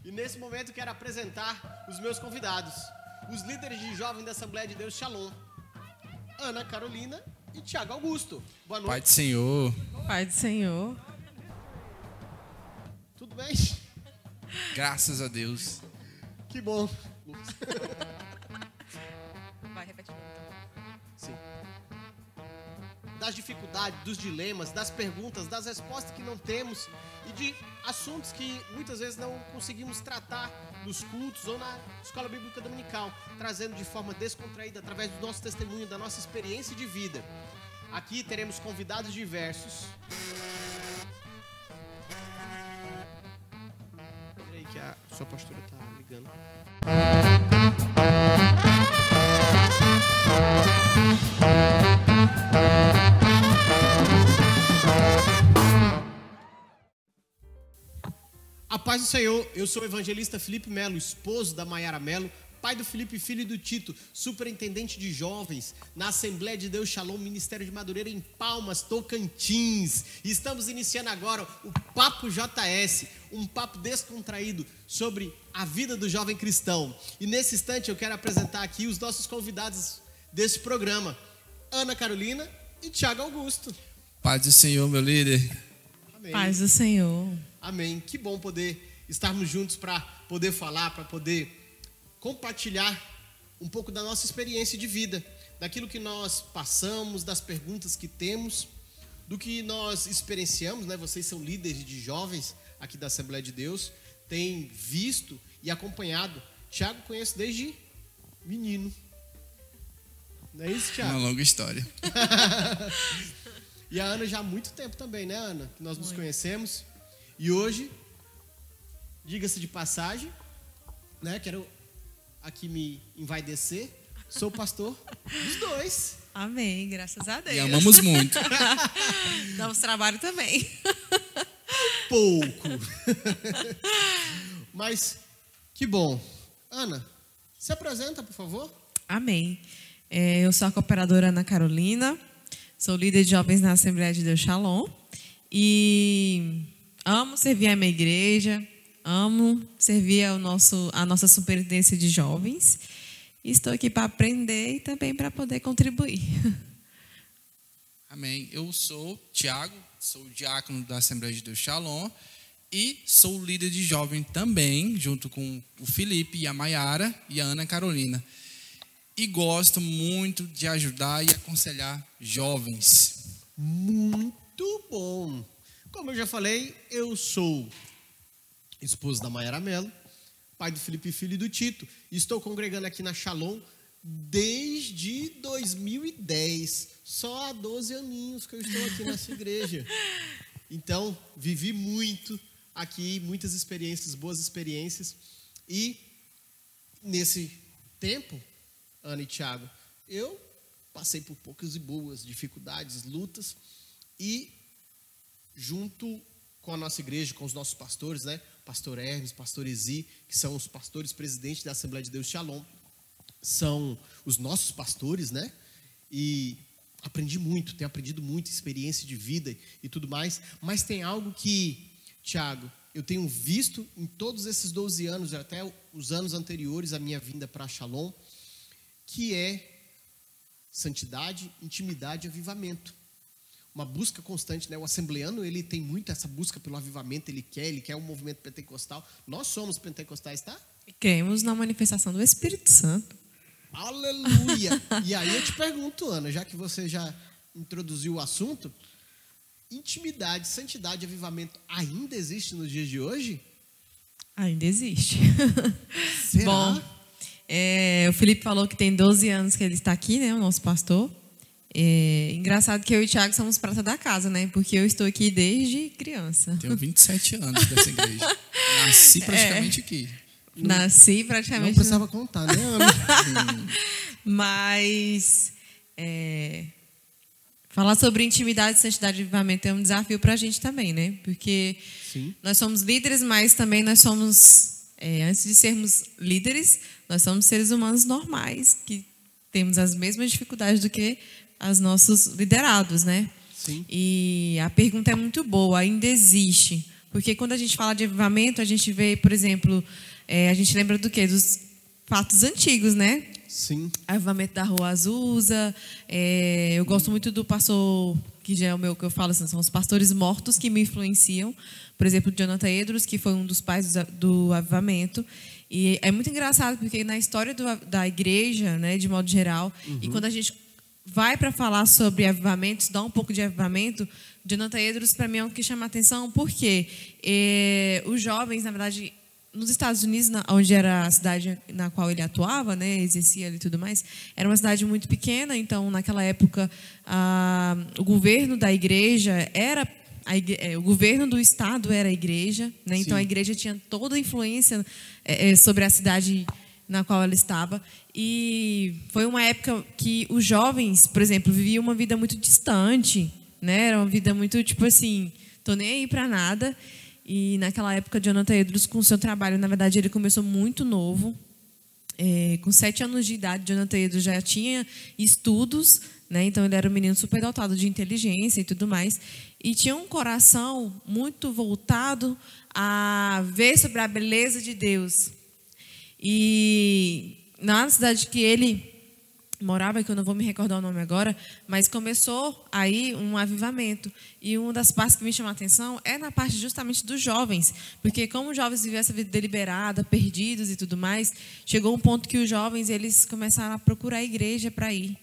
E nesse momento quero apresentar os meus convidados, os líderes de jovens da Assembleia de Deus Shalom, Ana Carolina e Tiago Augusto. Boa noite. Pai do Senhor. Pai do Senhor. Tudo bem? Graças a Deus. Que bom. Vai repetir. Sim. Das dificuldades, dos dilemas, das perguntas, das respostas que não temos e de assuntos que muitas vezes não conseguimos tratar nos cultos ou na escola bíblica dominical, trazendo de forma descontraída através do nosso testemunho, da nossa experiência de vida. Aqui teremos convidados diversos. Peraí que a sua pastora está ligando. A paz do Senhor, eu sou o evangelista Felipe Melo, esposo da Maiara Melo, pai do Felipe, filho do Tito, superintendente de jovens na Assembleia de Deus Shalom, Ministério de Madureira em Palmas, Tocantins. E estamos iniciando agora o Papo JS, um papo descontraído sobre a vida do jovem cristão. E nesse instante eu quero apresentar aqui os nossos convidados desse programa, Ana Carolina e Tiago Augusto. Pai do Senhor, meu líder. Amém. Paz do Senhor. Amém. Que bom poder estarmos juntos para poder falar, para poder compartilhar um pouco da nossa experiência de vida, daquilo que nós passamos, das perguntas que temos, do que nós experienciamos, né? Vocês são líderes de jovens aqui da Assembleia de Deus, têm visto e acompanhado. Tiago conheço desde menino. Não é isso, Tiago? Uma longa história. E a Ana já há muito tempo também, né, Ana? Que nós nos conhecemos. E hoje, diga-se de passagem, né? Quero aqui me envaidecer. Sou pastor dos dois. Amém, graças a Deus. E amamos muito. Damos trabalho também. Pouco. Mas, que bom. Ana, se apresenta, por favor. Amém. Eu sou a cooperadora Ana Carolina, sou líder de jovens na Assembleia de Deus Shalom e amo servir a minha igreja, amo servir a nossa superintendência de jovens. E estou aqui para aprender e também para poder contribuir. Amém. Eu sou Tiago, sou diácono da Assembleia de Deus Shalom e sou líder de jovem também, junto com o Felipe e a Maiara e a Ana Carolina. E gosto muito de ajudar e aconselhar jovens. Muito bom. Como eu já falei, eu sou esposo da Maiara Melo, pai do Felipe, filho do Tito. Estou congregando aqui na Shalom desde 2010. Só há 12 aninhos que eu estou aqui nessa igreja. Então, vivi muito aqui, muitas experiências, boas experiências. E nesse tempo, Ana e Tiago, eu passei por poucas e boas dificuldades, lutas. E junto com a nossa igreja, com os nossos pastores, né? Pastor Hermes, pastor Ezi, que são os pastores presidentes da Assembleia de Deus Shalom, são os nossos pastores, né? E aprendi muito, tenho aprendido muito, experiência de vida e tudo mais. Mas tem algo que, Tiago, eu tenho visto em todos esses 12 anos, até os anos anteriores à minha vinda para Shalom, que é santidade, intimidade e avivamento. Uma busca constante, né? O assembleano, ele tem muito essa busca pelo avivamento, ele quer um movimento pentecostal. Nós somos pentecostais, tá? Cremos na manifestação do Espírito Santo. Aleluia! E aí eu te pergunto, Ana, já que você já introduziu o assunto, intimidade, santidade e avivamento ainda existe nos dias de hoje? Ainda existe. Será? Bom, o Felipe falou que tem 12 anos que ele está aqui, né? O nosso pastor. Engraçado que eu e o Tiago somos prata da casa, né? Porque eu estou aqui desde criança. Tenho 27 anos dessa igreja. Nasci praticamente aqui. Nasci praticamente. Não precisava contar, né, Ana? Mas falar sobre intimidade, santidade e avivamento é um desafio para a gente também, né? Porque Sim. Nós somos líderes, mas também nós somos, antes de sermos líderes, nós somos seres humanos normais, que temos as mesmas dificuldades do que os nossos liderados, né? Sim. E a pergunta é muito boa, ainda existe. Porque quando a gente fala de avivamento, a gente vê, por exemplo, a gente lembra do quê? Dos fatos antigos, né? Sim. Avivamento da Rua Azusa. Eu gosto muito do pastor, que já é o meu, que eu falo assim, são os pastores mortos que me influenciam. Por exemplo, Jonathan Edwards, que foi um dos pais do avivamento. E é muito engraçado, porque na história da igreja, né, de modo geral, e quando a gente vai para falar sobre avivamento, estudar um pouco de avivamento, Jonathan Edwards, para mim, é um que chama a atenção, porque os jovens, na verdade, nos Estados Unidos, onde era a cidade na qual ele atuava, né, exercia ali e tudo mais, era uma cidade muito pequena, então, naquela época, o governo da igreja era... o governo do estado era a igreja, né? Então a igreja tinha toda a influência sobre a cidade na qual ela estava. E foi uma época que os jovens, por exemplo, viviam uma vida muito distante, né? Era uma vida muito tipo assim, tô nem aí para nada. E naquela época, Jonathan Edwards, com o seu trabalho, na verdade, ele começou muito novo. Com 7 anos de idade, Jonathan Edwards já tinha estudos, né? Então ele era um menino superdotado de inteligência e tudo mais, e tinha um coração muito voltado a ver sobre a beleza de Deus. E na cidade que ele morava, que eu não vou me recordar o nome agora, mas começou aí um avivamento. E uma das partes que me chama a atenção é na parte justamente dos jovens, porque como os jovens viviam essa vida deliberada, perdidos e tudo mais, chegou um ponto que os jovens eles começaram a procurar a igreja para ir,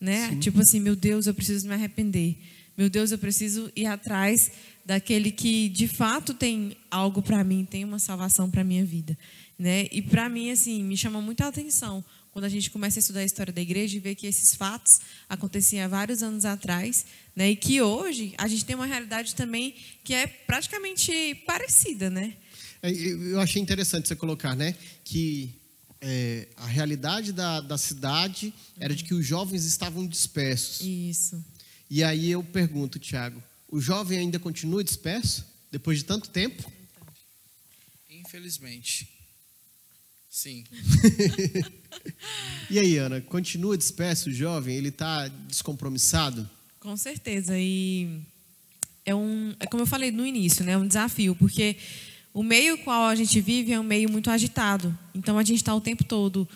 né? Tipo assim, meu Deus, eu preciso me arrepender. Meu Deus, eu preciso ir atrás daquele que de fato tem algo para mim, tem uma salvação para minha vida, né? E para mim assim, me chama muita atenção quando a gente começa a estudar a história da igreja e ver que esses fatos aconteciam há vários anos atrás, né? E que hoje a gente tem uma realidade também que é praticamente parecida, né? Eu achei interessante você colocar, né, que a realidade da cidade era de que os jovens estavam dispersos. Isso. E aí eu pergunto, Tiago, o jovem ainda continua disperso depois de tanto tempo? Infelizmente, sim. E aí, Ana, continua disperso o jovem? Ele está descompromissado? Com certeza. E é como eu falei no início, né? É um desafio, porque o meio qual a gente vive é um meio muito agitado. Então a gente está o tempo todo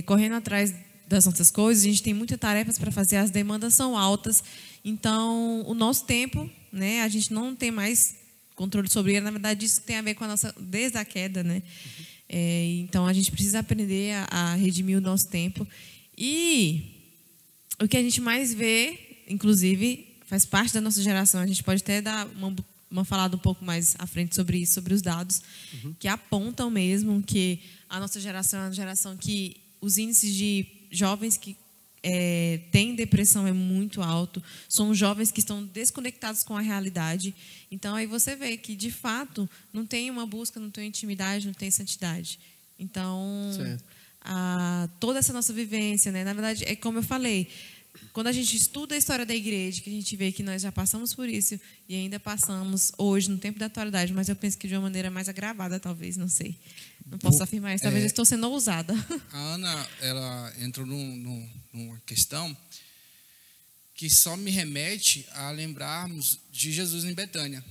correndo atrás das nossas coisas. A gente tem muitas tarefas para fazer, as demandas são altas. Então o nosso tempo, né? A gente não tem mais controle sobre ele. Na verdade, isso tem a ver com a nossa desde a queda, né? Então a gente precisa aprender a redimir o nosso tempo. E o que a gente mais vê, inclusive, faz parte da nossa geração. A gente pode até dar uma falada um pouco mais à frente sobre isso, sobre os dados, que apontam mesmo que a nossa geração é uma geração que os índices de jovens que têm depressão é muito alto, são jovens que estão desconectados com a realidade. Então aí você vê que de fato não tem uma busca, não tem intimidade, não tem santidade. Então toda essa nossa vivência, né, na verdade é como eu falei, quando a gente estuda a história da igreja, que a gente vê que nós já passamos por isso e ainda passamos hoje, no tempo da atualidade, mas eu penso que de uma maneira mais agravada, talvez, não sei. Não posso afirmar isso, talvez eu estou sendo ousada. A Ana, ela entrou numa questão que só me remete a lembrarmos de Jesus em Betânia,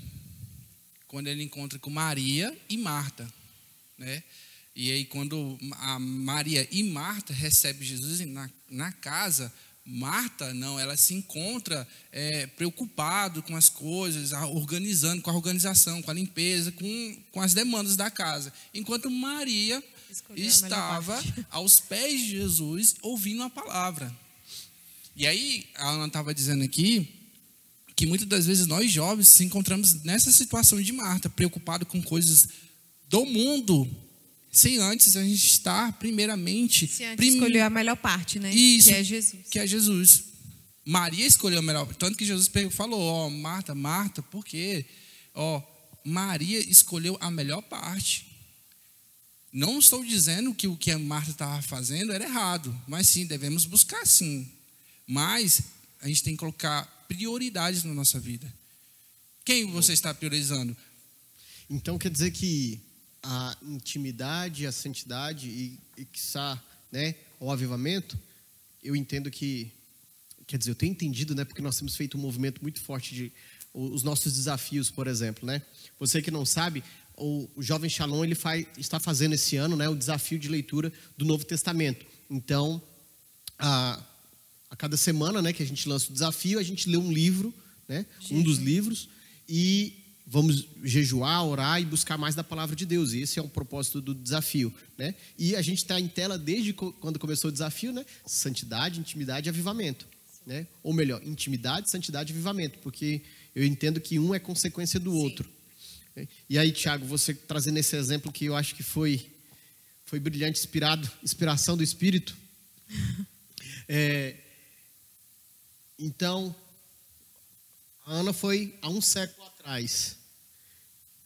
quando ele encontra com Maria e Marta, né? E aí, quando a Maria e Marta recebem Jesus na casa, Marta, não, ela se encontra preocupado com as coisas, organizando, com a organização, com a limpeza, com as demandas da casa. Enquanto Maria estava aos pés de Jesus, ouvindo a palavra. E aí, a Ana estava dizendo aqui, que muitas das vezes nós jovens se encontramos nessa situação de Marta, preocupado com coisas do mundo, sem antes a gente estar primeiramente... Se antes escolheu a melhor parte, né? Isso, que é Jesus. Que é Jesus. Maria escolheu a melhor parte. Tanto que Jesus falou, Marta, Marta, por quê? Maria escolheu a melhor parte. Não estou dizendo que o que a Marta estava fazendo era errado, mas sim, devemos buscar sim. Mas a gente tem que colocar prioridades na nossa vida. Quem você está priorizando? Então quer dizer que a intimidade, a santidade e quiçá, né, o avivamento, eu entendo que, quer dizer, eu tenho entendido, né, porque nós temos feito um movimento muito forte de os nossos desafios, por exemplo, né? Você que não sabe, o Jovem Shalom está fazendo esse ano, né, o desafio de leitura do Novo Testamento. Então, a cada semana, né, que a gente lança o desafio, a gente lê um livro, né, um dos livros, e vamos jejuar, orar e buscar mais da palavra de Deus. E esse é o propósito do desafio, né? E a gente está em tela desde quando começou o desafio, né? Santidade, intimidade e avivamento, né? Ou melhor, intimidade, santidade e avivamento, porque eu entendo que um é consequência do outro. E aí, Tiago, você trazendo esse exemplo que eu acho que foi brilhante, inspiração do Espírito. Então, a Ana foi há 1 século atrás.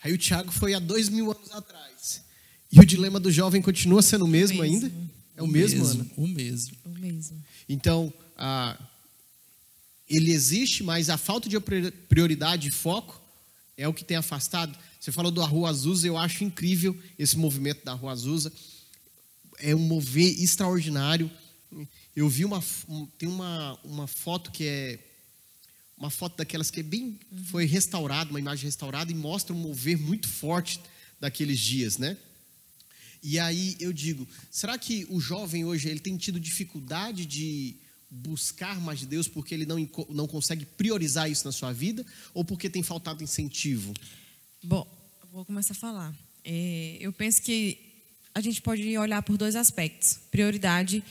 Aí o Tiago foi há 2000 anos atrás. E o dilema do jovem continua sendo o mesmo ainda? É o mesmo, Ana? O mesmo. Então, ele existe, mas a falta de prioridade e foco é o que tem afastado. Você falou da Rua Azusa, eu acho incrível esse movimento da Rua Azusa. É um mover extraordinário. Eu vi tem uma foto que é uma foto daquelas que é bem, foi restaurada, uma imagem restaurada, e mostra um mover muito forte daqueles dias, né? E aí eu digo, será que o jovem hoje ele tem tido dificuldade de buscar mais de Deus porque ele não consegue priorizar isso na sua vida, ou porque tem faltado incentivo? Bom, vou começar a falar. Eu penso que a gente pode olhar por 2 aspectos: prioridade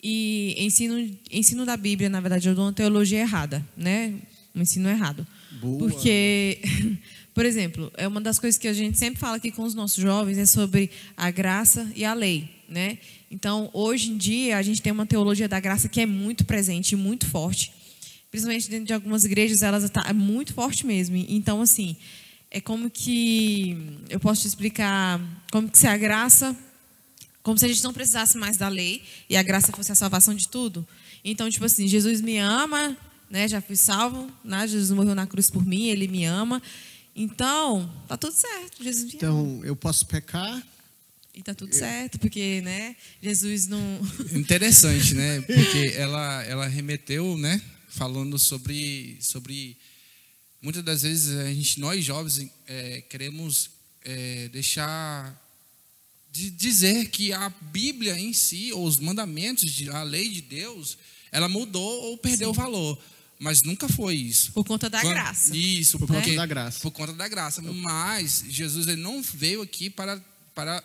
e ensino da Bíblia. Na verdade, eu dou uma teologia errada, né? Um ensino errado. Boa. Porque, por exemplo, é uma das coisas que a gente sempre fala aqui com os nossos jovens, é sobre a graça e a lei, né? Então, hoje em dia, a gente tem uma teologia da graça que é muito presente e muito forte. Principalmente dentro de algumas igrejas, ela está muito forte mesmo. Então, assim, é como que eu posso te explicar, como que se a graça, como se a gente não precisasse mais da lei e a graça fosse a salvação de tudo. Então, tipo assim, Jesus me ama, né? Já fui salvo, né? Jesus morreu na cruz por mim, ele me ama. Então, tá tudo certo. Jesus me ama. Então, eu posso pecar? E tá tudo certo, porque, né? Jesus não... Interessante, né? Porque ela remeteu, né? Falando sobre muitas das vezes nós jovens queremos deixar de dizer que a Bíblia em si, ou os mandamentos, a lei de Deus, ela mudou ou perdeu o valor. Mas nunca foi isso. Por conta da graça. Isso, por conta da graça. Por conta da graça. Mas Jesus ele não veio aqui para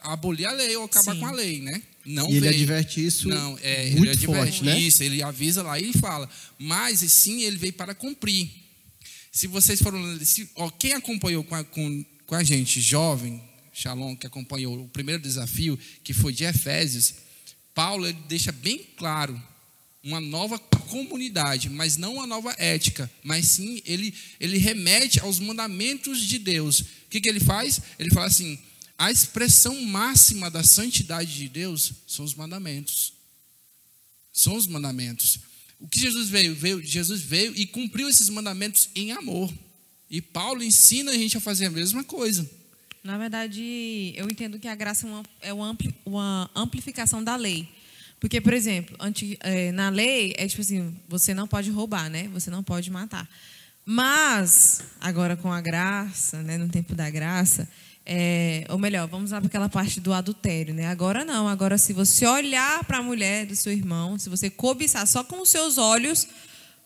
abolir a lei ou acabar com a lei, né? Não e ele veio. adverte isso muito ele forte, né? Isso, ele avisa lá e fala. Mas sim, ele veio para cumprir. Se vocês foram... quem acompanhou com a gente, jovem, Shalom, que acompanhou o primeiro desafio, que foi de Efésios, Paulo ele deixa bem claro uma nova comunidade, mas não uma nova ética, mas sim ele remete aos mandamentos de Deus. O que ele faz? Ele fala assim: a expressão máxima da santidade de Deus são os mandamentos. São os mandamentos. O que Jesus veio? Jesus veio e cumpriu esses mandamentos em amor. E Paulo ensina a gente a fazer a mesma coisa. Na verdade, eu entendo que a graça é uma amplificação da lei. Porque, por exemplo, na lei, é tipo assim, você não pode roubar, né? Você não pode matar. Mas, agora com a graça, né? No tempo da graça, ou melhor, vamos lá para aquela parte do adultério, né? Agora não. Agora, se você olhar para a mulher do seu irmão, se você cobiçar só com os seus olhos,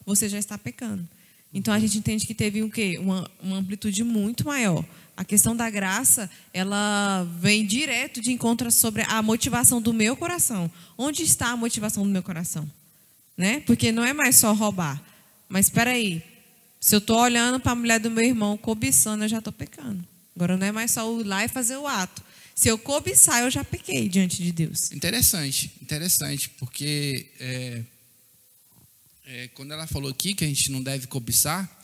você já está pecando. Então, a gente entende que teve o quê? Uma amplitude muito maior. A questão da graça, ela vem direto de encontro sobre a motivação do meu coração. Onde está a motivação do meu coração? Né? Porque não é mais só roubar. Mas espera aí, se eu estou olhando para a mulher do meu irmão cobiçando, eu já estou pecando. Agora não é mais só ir lá e fazer o ato. Se eu cobiçar, eu já pequei diante de Deus. Interessante, porque quando ela falou aqui que a gente não deve cobiçar,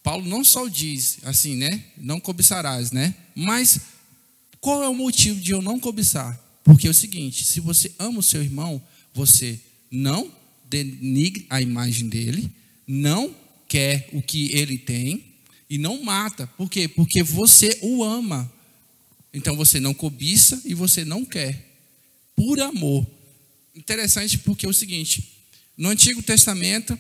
Paulo não só diz assim, né? Não cobiçarás, né? Mas qual é o motivo de eu não cobiçar? Porque é o seguinte: se você ama o seu irmão, você não denigre a imagem dele, não quer o que ele tem e não mata. Por quê? Porque você o ama. Então você não cobiça e você não quer. Por amor. Interessante porque é o seguinte: no Antigo Testamento,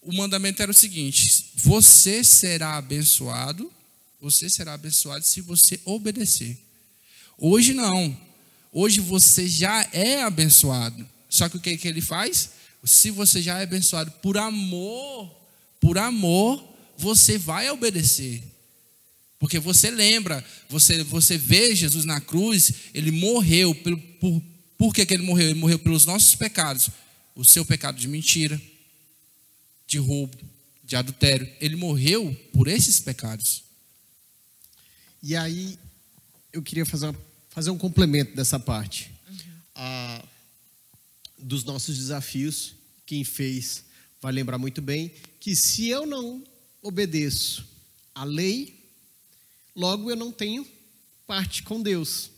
o mandamento era o seguinte: você será abençoado se você obedecer. Hoje não. Hoje você já é abençoado. Só que o que ele faz? Se você já é abençoado por amor, você vai obedecer. Porque você lembra, você vê Jesus na cruz, ele morreu. Por que ele morreu? Ele morreu pelos nossos pecados. O seu pecado de mentira, de roubo, de adultério. Ele morreu por esses pecados. E aí, eu queria fazer um complemento dessa parte. Dos nossos desafios, quem fez vai lembrar muito bem que se eu não obedeço à lei, logo eu não tenho parte com Deus.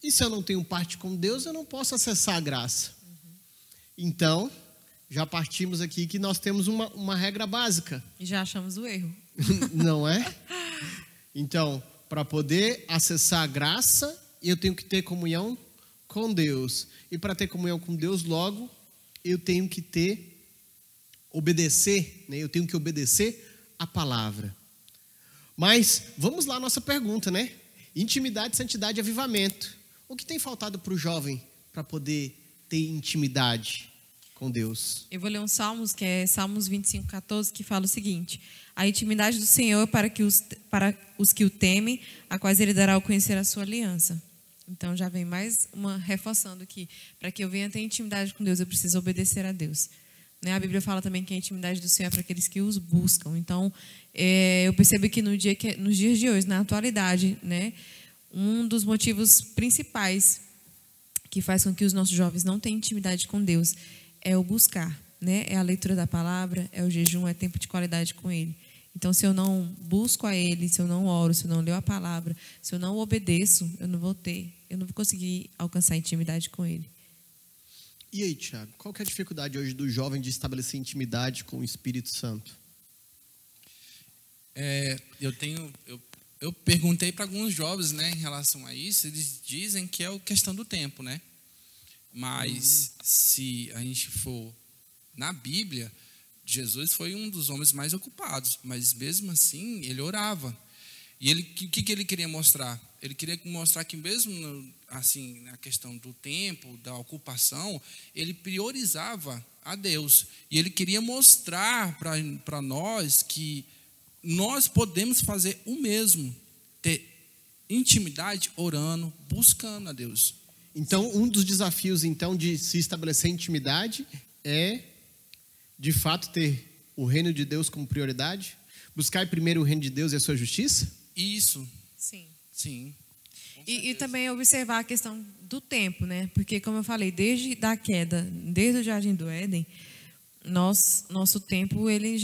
E se eu não tenho parte com Deus, eu não posso acessar a graça. Então, já partimos aqui que nós temos uma regra básica. E já achamos o erro. Não é? Então, para poder acessar a graça, eu tenho que ter comunhão com Deus. E para ter comunhão com Deus, logo, eu tenho que obedecer, né? Eu tenho que obedecer a palavra. Mas, vamos lá à nossa pergunta, né? Intimidade, santidade e avivamento. O que tem faltado para o jovem para poder ter intimidade com Deus? Eu vou ler um Salmos, que é Salmos 25:14, que fala o seguinte: a intimidade do Senhor é para os que o temem, a quais ele dará ao conhecer a sua aliança. Então já vem mais uma reforçando aqui. Para que eu venha ter intimidade com Deus, eu preciso obedecer a Deus. Né? A Bíblia fala também que a intimidade do Senhor é para aqueles que os buscam. Então, eu percebo que nos dias de hoje, na atualidade, né, um dos motivos principais que faz com que os nossos jovens não tenham intimidade com Deus é o buscar, né? É a leitura da palavra, é o jejum, é tempo de qualidade com Ele. Então, se eu não busco a Ele, se eu não oro, se eu não leio a palavra, se eu não obedeço, eu não vou conseguir alcançar intimidade com Ele. E aí, Thiago, qual que é a dificuldade hoje do jovem de estabelecer intimidade com o Espírito Santo? Eu perguntei para alguns jovens, né, em relação a isso. Eles dizem que é a questão do tempo, né? Mas se a gente for na Bíblia, Jesus foi um dos homens mais ocupados, mas mesmo assim ele orava. E o que ele queria mostrar? Ele queria mostrar que mesmo assim, na questão do tempo, da ocupação, ele priorizava a Deus. E ele queria mostrar para nós que nós podemos fazer o mesmo, ter intimidade orando, buscando a Deus. Então, um dos desafios então de se estabelecer intimidade é, de fato, ter o reino de Deus como prioridade? Buscar primeiro o reino de Deus e a sua justiça? Isso. Sim. E também observar a questão do tempo, né? Porque, como eu falei, desde a queda, desde o Jardim do Éden, nosso tempo, ele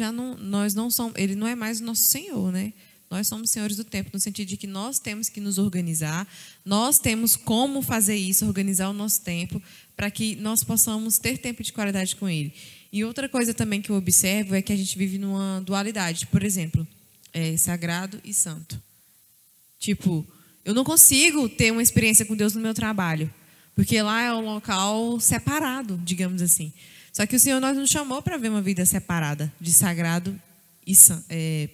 não é mais o nosso Senhor, né? Nós somos senhores do tempo, no sentido de que nós temos que nos organizar, nós temos como fazer isso, organizar o nosso tempo, para que nós possamos ter tempo de qualidade com Ele. E outra coisa também que eu observo é que a gente vive numa dualidade. Por exemplo, sagrado e santo. Tipo, eu não consigo ter uma experiência com Deus no meu trabalho, porque lá é um local separado, digamos assim. Só que o Senhor nos chamou para ver uma vida separada, de sagrado e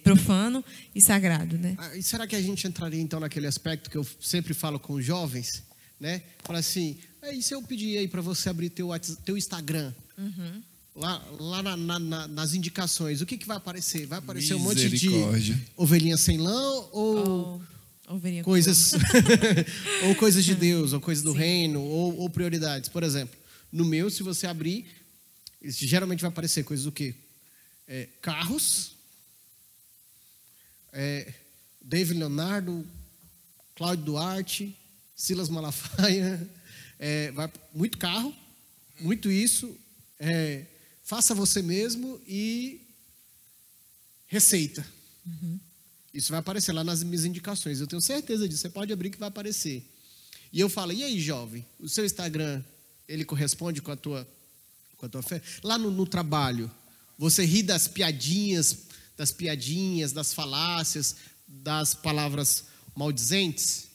profano e sagrado, né? E será que a gente entraria então naquele aspecto que eu sempre falo com os jovens, né? Fala assim, e se eu pedir aí para você abrir teu Instagram, lá nas indicações, o que vai aparecer? Vai aparecer um monte de ovelhinha sem lã ou coisas ou coisas de Deus, ou coisas do reino, ou prioridades. Por exemplo, no meu, se você abrir, geralmente vai aparecer coisas do quê? Carros, David Leonardo, Cláudio Duarte, Silas Malafaia, muito carro, muito isso, faça você mesmo e receita. Isso vai aparecer lá nas minhas indicações, eu tenho certeza disso, você pode abrir que vai aparecer. E eu falo, e aí, jovem, o seu Instagram, ele corresponde com a tua fé? Lá no trabalho, você ri das piadinhas, das falácias, das palavras maldizentes?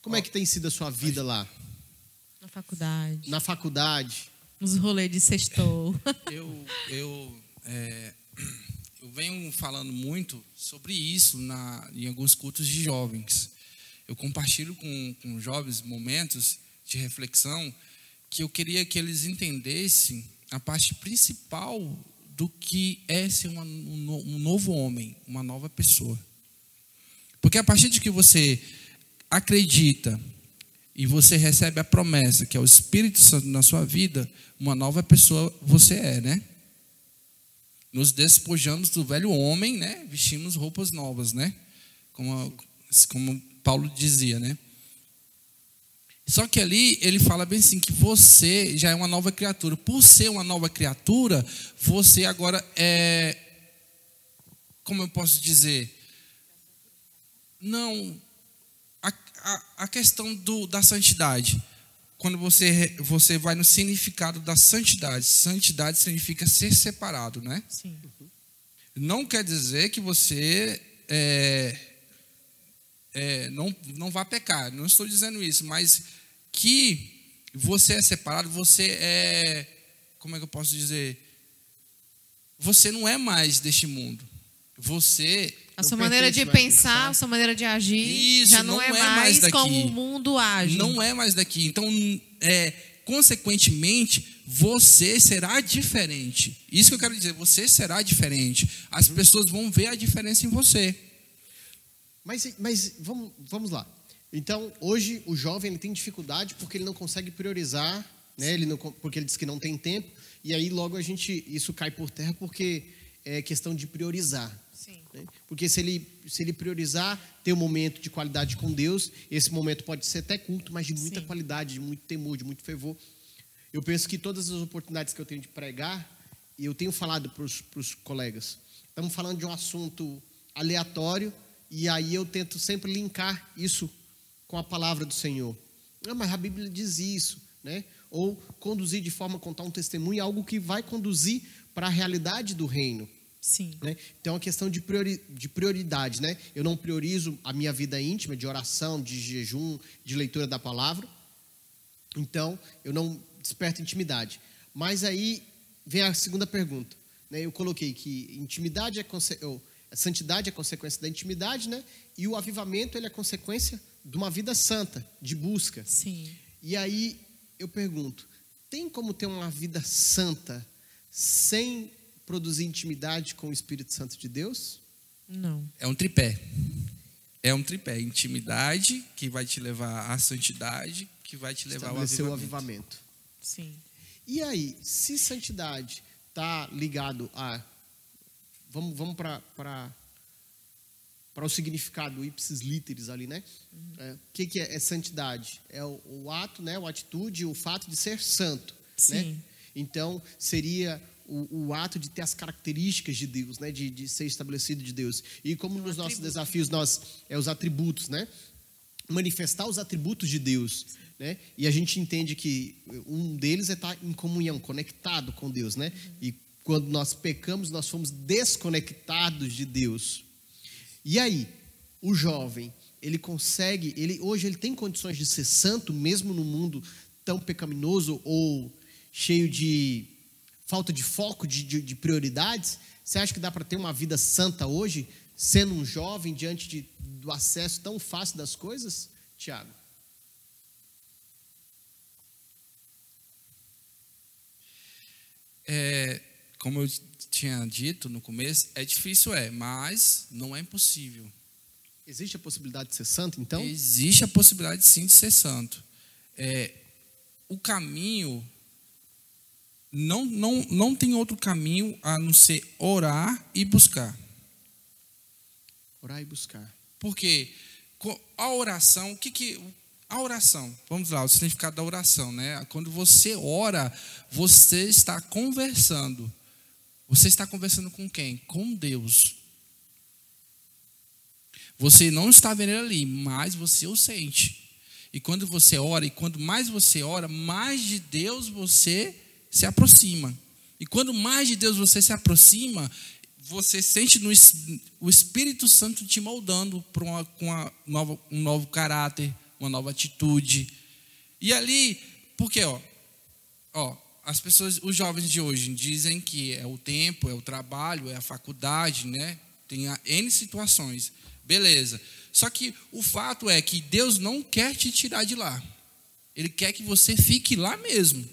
Como é que tem sido a sua vida lá? Na faculdade. Na faculdade. Nos rolês de sextou. eu venho falando muito sobre isso em alguns cultos de jovens. Eu compartilho com jovens momentos de reflexão que eu queria que eles entendessem a parte principal do que é ser um novo homem, uma nova pessoa. Porque a partir de que você acredita e você recebe a promessa, que é o Espírito Santo na sua vida, uma nova pessoa você é, né? Nos despojamos do velho homem, né? Vestimos roupas novas, né? Como Paulo dizia, né? Só que ali ele fala bem assim, que você já é uma nova criatura. Por ser uma nova criatura, você agora é... Como eu posso dizer? Não... A questão da santidade, quando você vai no significado da santidade, santidade significa ser separado, né? Sim. Não quer dizer que você não vá pecar, não estou dizendo isso, mas que você é separado, você é, como é que eu posso dizer? Você não é mais deste mundo. Você... A sua maneira de pensar, a sua maneira de agir, isso, já não é mais daqui. como o mundo age. Não é mais daqui. Então, consequentemente, você será diferente. Isso que eu quero dizer, você será diferente. As pessoas vão ver a diferença em você. Mas vamos lá. Então, hoje, o jovem ele tem dificuldade porque ele não consegue priorizar, né? Porque ele diz que não tem tempo, e aí logo isso cai por terra porque é questão de priorizar. Sim. Né? Porque se ele priorizar ter um momento de qualidade com Deus, esse momento pode ser até culto, mas de muita qualidade, de muito temor, de muito fervor. Eu penso que todas as oportunidades que eu tenho de pregar, e eu tenho falado para os colegas, estamos falando de um assunto aleatório, e aí eu tento sempre linkar isso com a palavra do Senhor. Mas a Bíblia diz isso, né? Ou conduzir de forma a contar um testemunho, algo que vai conduzir para a realidade do reino. Sim. Né? Então é uma questão de prioridade, né? Eu não priorizo a minha vida íntima, de oração, de jejum, de leitura da palavra. Então, eu não desperto intimidade. Mas aí vem a segunda pergunta, né? Eu coloquei que a santidade é consequência da intimidade, né? E o avivamento ele é consequência de uma vida santa, de busca. Sim. E aí eu pergunto, tem como ter uma vida santa sem produzir intimidade com o Espírito Santo de Deus? Não. É um tripé. É um tripé. Intimidade, que vai te levar à santidade, que vai te levar ao avivamento. Sim. E aí, se santidade está ligado a... Vamos para o significado ipsis literis ali, né? O que é santidade? É o ato, né? A atitude, o fato de ser santo. Sim. Né? Então, seria o ato de ter as características de Deus, né? De ser estabelecido de Deus. E como nos nossos desafios, os atributos, né? Manifestar os atributos de Deus. Né? E a gente entende que um deles é estar em comunhão, conectado com Deus. Né? E quando nós pecamos, nós fomos desconectados de Deus. E aí, o jovem, hoje ele tem condições de ser santo, mesmo no mundo tão pecaminoso ou cheio de falta de foco, de prioridades? Você acha que dá para ter uma vida santa hoje, sendo um jovem, diante do acesso tão fácil das coisas, Tiago? Como eu tinha dito no começo, é difícil, mas não é impossível. Existe a possibilidade de ser santo, então? Existe a possibilidade, sim, de ser santo. O caminho, não tem outro caminho a não ser orar e buscar. Orar e buscar. Porque a oração, a oração, vamos lá, o significado da oração, né? Quando você ora, você está conversando. Você está conversando com quem? Com Deus. Você não está vendo ele ali, mas você o sente. E quando você ora, e quanto mais você ora, mais de Deus você se aproxima. E quando mais de Deus você se aproxima, você sente o Espírito Santo te moldando para um novo caráter, uma nova atitude. E ali, porque as pessoas, os jovens de hoje dizem que é o tempo, é o trabalho, é a faculdade, né? Tem N situações. Beleza. Só que o fato é que Deus não quer te tirar de lá. Ele quer que você fique lá mesmo.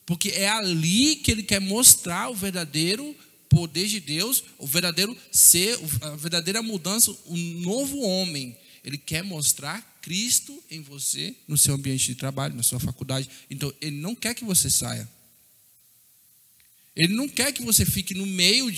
Porque é ali que ele quer mostrar o verdadeiro poder de Deus, o verdadeiro ser, a verdadeira mudança, o novo homem. Ele quer mostrar Cristo em você, no seu ambiente de trabalho, na sua faculdade. Então, ele não quer que você saia. Ele não quer que você fique no meio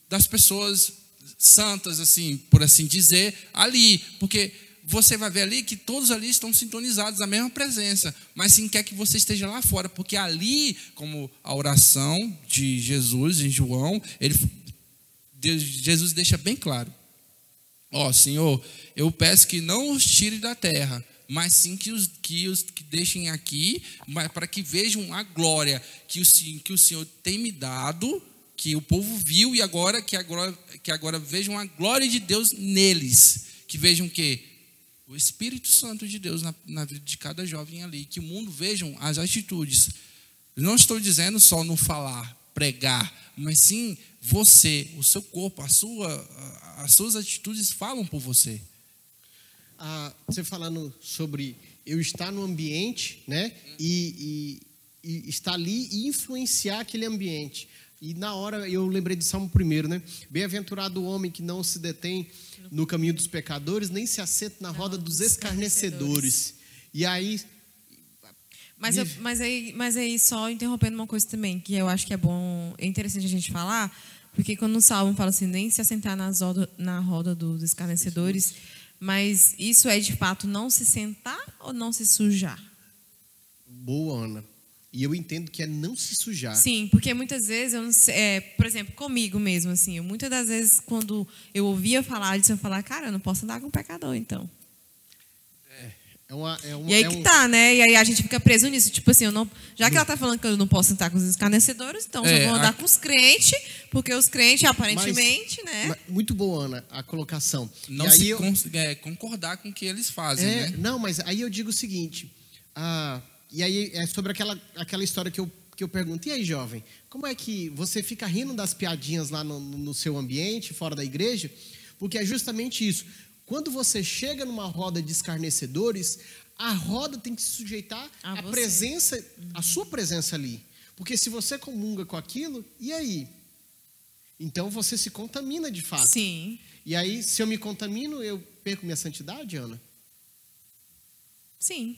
das pessoas santas, assim, por assim dizer, ali. Porque você vai ver ali que todos ali estão sintonizados na mesma presença, mas sim quer que você esteja lá fora, porque ali, como a oração de Jesus em João, Jesus deixa bem claro: ó, Senhor, eu peço que não os tire da terra, mas sim que deixem aqui, para que vejam a glória que o Senhor tem me dado, que o povo viu, e que agora vejam a glória de Deus neles, que vejam o quê? O Espírito Santo de Deus na vida de cada jovem ali, que o mundo vejam as atitudes. Não estou dizendo só no falar, pregar, mas sim você, o seu corpo, as suas atitudes falam por você. Você falando sobre eu estar no ambiente, né? E estar ali e influenciar aquele ambiente. E na hora eu lembrei de Salmo 1, né? Bem-aventurado o homem que não se detém no caminho dos pecadores, nem se assenta na roda dos escarnecedores. E aí... Mas aí só interrompendo uma coisa também, que eu acho que é interessante a gente falar, porque quando o Salmo fala assim, nem se assentar na roda dos escarnecedores, mas isso é de fato não se sentar ou não se sujar? Boa, Ana. E eu entendo que é não se sujar. Sim, porque muitas vezes, eu não sei, por exemplo, comigo mesmo, assim, muitas das vezes quando eu ouvia falar disso, eu falava, cara, eu não posso andar com um pecador, então. E aí que tá, né? E aí a gente fica preso nisso. Tipo assim, já que ela tá falando que eu não posso sentar com os escarnecedores, então eu vou andar com os crentes, porque os crentes, aparentemente, né? Muito boa, Ana, a colocação. Não concordar com o que eles fazem, né? Não, mas aí eu digo o seguinte, e aí é sobre aquela história que eu pergunto, e aí, jovem, como é que você fica rindo das piadinhas lá no seu ambiente, fora da igreja? Porque é justamente isso. Quando você chega numa roda de escarnecedores, a roda tem que se sujeitar à sua presença ali. Porque se você comunga com aquilo, e aí? Então você se contamina de fato. Sim. E aí, se eu me contamino, eu perco minha santidade, Ana? Sim.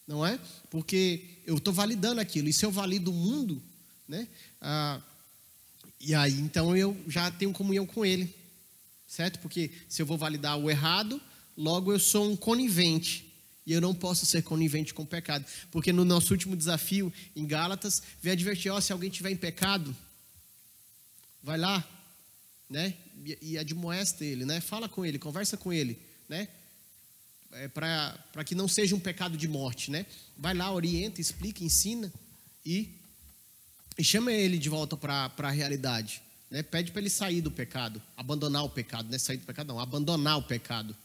Não é? Porque eu estou validando aquilo. E se eu valido o mundo, né? E aí, então, eu já tenho comunhão com ele. Certo? Porque se eu vou validar o errado, logo eu sou um conivente. E eu não posso ser conivente com o pecado. Porque no nosso último desafio, em Gálatas, vem advertir, se alguém estiver em pecado, vai lá, né? E admoesta ele, né? Fala com ele, conversa com ele, né? Para que não seja um pecado de morte, né? Vai lá, orienta, explica, ensina e chama ele de volta para a realidade. Né? Pede para ele sair do pecado, abandonar o pecado, não é sair do pecado, não, abandonar o pecado,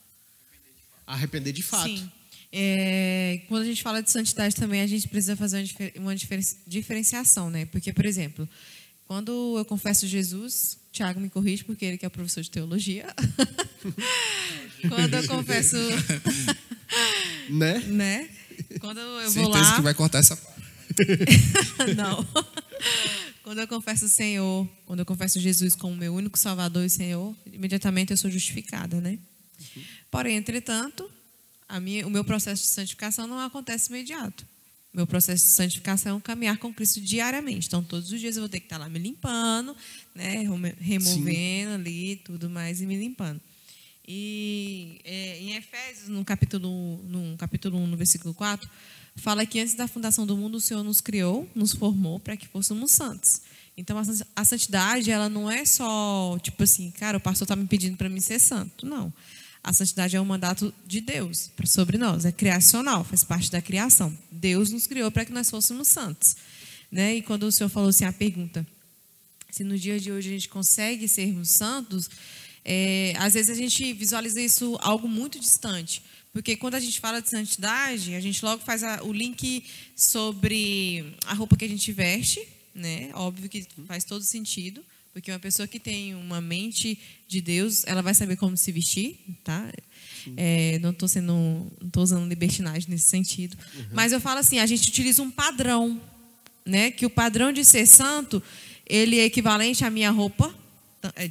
arrepender de fato. Sim. Quando a gente fala de santidade também, a gente precisa fazer uma diferenciação, né? Porque, por exemplo, quando eu confesso Jesus, Tiago me corrige porque ele que é professor de teologia. Quando eu confesso, né? Quando eu vou lá, certeza que vai cortar essa parte. Não. Quando eu confesso o Senhor, quando eu confesso Jesus como meu único Salvador e Senhor, imediatamente eu sou justificada, né? Porém, entretanto, o meu processo de santificação não acontece imediato. Meu processo de santificação é caminhar com Cristo diariamente. Então, todos os dias eu vou ter que estar lá me limpando, né? Removendo ali tudo mais e me limpando. E em Efésios, no capítulo 1, no versículo 4, fala que antes da fundação do mundo o Senhor nos criou, nos formou para que fôssemos santos. Então a santidade, ela não é só tipo assim, cara, o pastor está me pedindo para mim ser santo. Não. A santidade é um mandato de Deus sobre nós, é criacional, faz parte da criação. Deus nos criou para que nós fôssemos santos, né? E quando o Senhor falou assim, a pergunta, se no dia de hoje a gente consegue sermos santos, às vezes a gente visualiza isso algo muito distante. Porque quando a gente fala de santidade, a gente logo faz o link sobre a roupa que a gente veste, né? Óbvio que faz todo sentido, porque uma pessoa que tem uma mente de Deus, ela vai saber como se vestir, tá? Não estou usando libertinagem nesse sentido. Mas eu falo assim, a gente utiliza um padrão, né? Que o padrão de ser santo, ele é equivalente à minha roupa,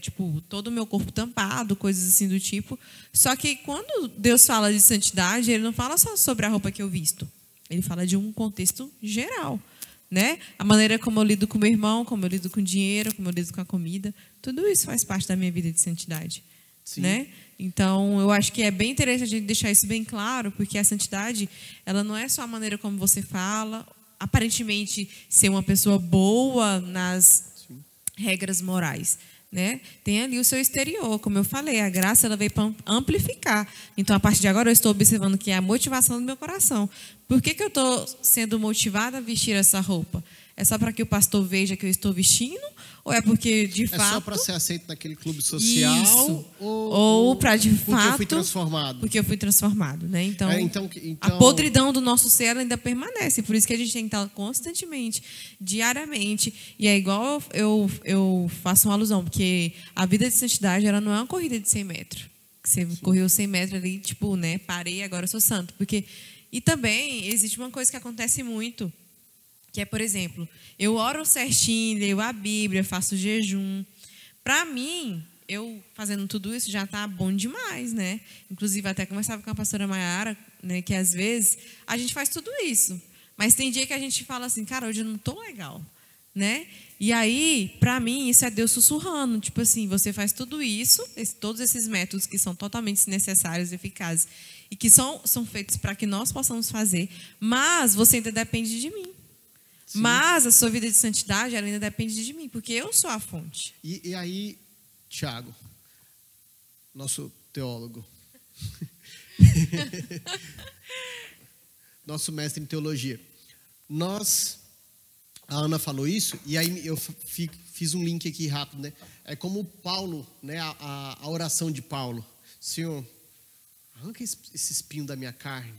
tipo, todo o meu corpo tampado, coisas assim do tipo. Só que quando Deus fala de santidade, ele não fala só sobre a roupa que eu visto. Ele fala de um contexto geral, né? A maneira como eu lido com meu irmão, como eu lido com o dinheiro, como eu lido com a comida. Tudo isso faz parte da minha vida de santidade, né? Então, eu acho que é bem interessante a gente deixar isso bem claro, porque a santidade, ela não é só a maneira como você fala, aparentemente ser uma pessoa boa nas regras morais, né? Tem ali o seu exterior, como eu falei, a graça ela veio para amplificar. Então, a partir de agora, eu estou observando que é a motivação do meu coração. Por que eu estou sendo motivada a vestir essa roupa? É só para que o pastor veja que eu estou vestindo? Ou é porque, de fato... É só para ser aceito naquele clube social? Isso. Ou para, de fato... Porque eu fui transformado. Porque eu fui transformado, né? Então, então a podridão do nosso ser ela ainda permanece. Por isso que a gente tem que estar constantemente, diariamente. E é igual eu faço uma alusão, porque a vida de santidade ela não é uma corrida de 100 metros. Que você correu 100 metros ali, tipo, né? Parei, agora eu sou santo. E também existe uma coisa que acontece muito, que é, por exemplo, eu oro certinho, leio a Bíblia, faço jejum. Para mim, eu fazendo tudo isso já está bom demais, né? Inclusive, até conversava com a pastora Maiara, né, que às vezes a gente faz tudo isso. Mas tem dia que a gente fala assim, cara, hoje eu não estou legal, né? E aí, para mim, isso é Deus sussurrando. Tipo assim, você faz tudo isso, todos esses métodos que são totalmente necessários e eficazes, e que são feitos para que nós possamos fazer, mas você ainda depende de mim. Sim. Mas a sua vida de santidade ela ainda depende de mim, porque eu sou a fonte. E aí, Tiago, nosso teólogo, nosso mestre em teologia, a Ana falou isso, e aí eu fiz um link aqui rápido, né? É como Paulo, né? A oração de Paulo. Senhor, arranca esse espinho da minha carne.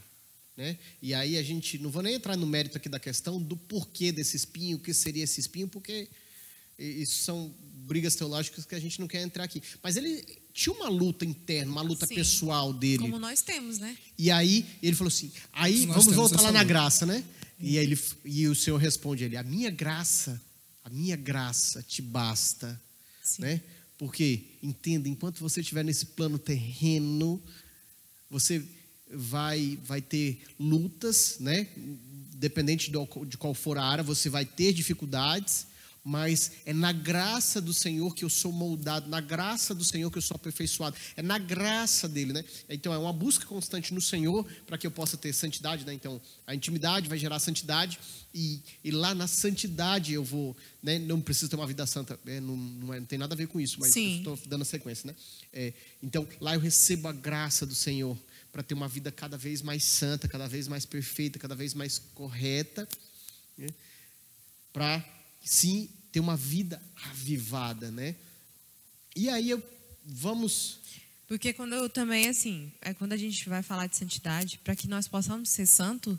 Né? E aí a gente, não vou nem entrar no mérito aqui da questão do porquê desse espinho, o que seria esse espinho, porque isso são brigas teológicas que a gente não quer entrar aqui. Mas ele tinha uma luta interna, uma luta Sim, pessoal dele. Como nós temos, né? E aí ele falou assim, aí vamos voltar lá na graça, né? E o Senhor responde a ele, a minha graça te basta. Né? Porque, entenda, enquanto você estiver nesse plano terreno, você vai ter lutas, né? Dependente de qual for a área, você vai ter dificuldades, mas é na graça do Senhor que eu sou moldado, na graça do Senhor que eu sou aperfeiçoado, é na graça dele, né? Então é uma busca constante no Senhor para que eu possa ter santidade, né? Então a intimidade vai gerar santidade e lá na santidade eu vou, né? Não preciso ter uma vida santa, não tem nada a ver com isso, mas estou dando a sequência, né? Então lá eu recebo a graça do Senhor para ter uma vida cada vez mais santa, cada vez mais perfeita, cada vez mais correta, né? Para, sim, ter uma vida avivada, né? E aí vamos... Porque quando eu também, assim, quando a gente vai falar de santidade, para que nós possamos ser santos,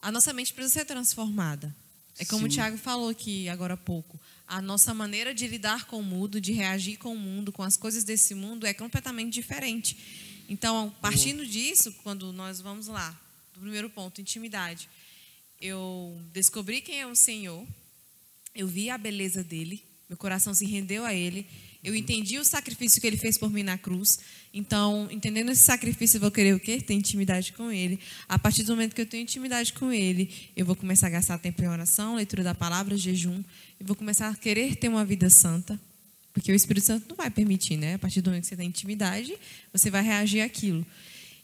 a nossa mente precisa ser transformada. É como o Tiago falou aqui agora há pouco. A nossa maneira de lidar com o mundo, de reagir com o mundo, com as coisas desse mundo, é completamente diferente. Então, partindo disso, quando nós vamos lá, do primeiro ponto, intimidade, eu descobri quem é o Senhor, eu vi a beleza dele, meu coração se rendeu a ele, eu entendi o sacrifício que ele fez por mim na cruz. Então, entendendo esse sacrifício, eu vou querer o quê? Ter intimidade com ele. A partir do momento que eu tenho intimidade com ele, eu vou começar a gastar tempo em oração, leitura da palavra, jejum, eu vou começar a querer ter uma vida santa. Porque o Espírito Santo não vai permitir, né? A partir do momento que você tem intimidade, você vai reagir àquilo.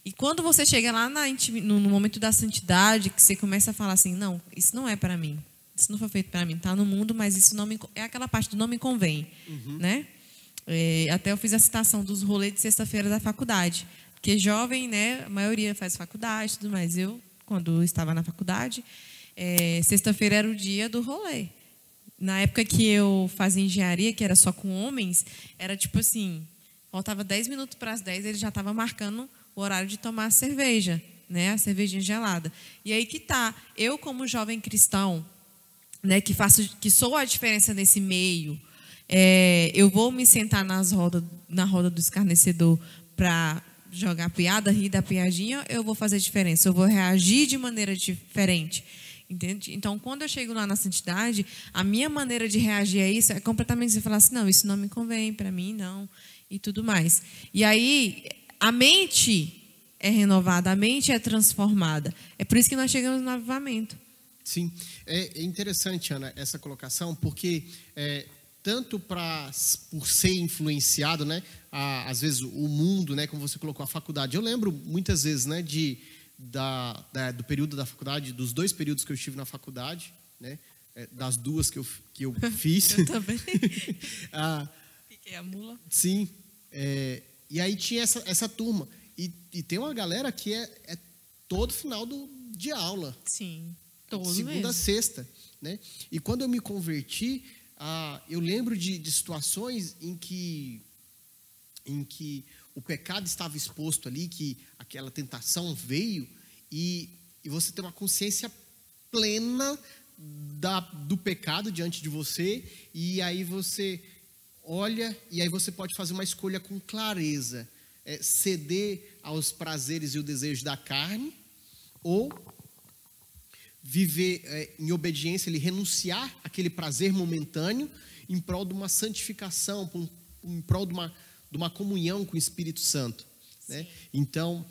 E quando você chega lá no momento da santidade, que você começa a falar assim, não, isso não é para mim. Isso não foi feito para mim. Está no mundo, mas isso não me... É aquela parte do não me convém, né? Até eu fiz a citação dos rolês de sexta-feira da faculdade. Porque jovem, né? A maioria faz faculdade e tudo mais. Eu, quando eu estava na faculdade, sexta-feira era o dia do rolê. Na época que eu fazia engenharia, que era só com homens, era tipo assim, faltava 10 minutos para as 10, ele já estava marcando o horário de tomar cerveja, né? A cervejinha gelada. E aí que tá, eu como jovem cristão, né, que sou a diferença nesse meio, eu vou me sentar na roda do escarnecedor para jogar piada, rir da piadinha, eu vou fazer diferença, eu vou reagir de maneira diferente. Entende? Então, quando eu chego lá na santidade, a minha maneira de reagir a isso é completamente você falar assim, não, isso não me convém, para mim não, e tudo mais. E aí, a mente é renovada, a mente é transformada. É por isso que nós chegamos no avivamento. Sim, é interessante, Ana, essa colocação, porque tanto por ser influenciado, né, às vezes o mundo, né, como você colocou, a faculdade. Eu lembro muitas vezes, né, do período da faculdade, dos 2 períodos que eu estive na faculdade, né, das 2 que eu fiz. Eu também. Fiquei a mula. Sim, e aí tinha essa turma. E tem uma galera que é todo final de aula. Sim, todo segunda mesmo. a sexta, né? E quando eu me converti, eu lembro de situações em que o pecado estava exposto ali, que aquela tentação veio, e você tem uma consciência plena do pecado diante de você, e aí você olha, e aí você pode fazer uma escolha com clareza, ceder aos prazeres e o desejo da carne, ou viver em obediência, ele renunciar àquele prazer momentâneo em prol de uma santificação, em prol de uma comunhão com o Espírito Santo, né? Então,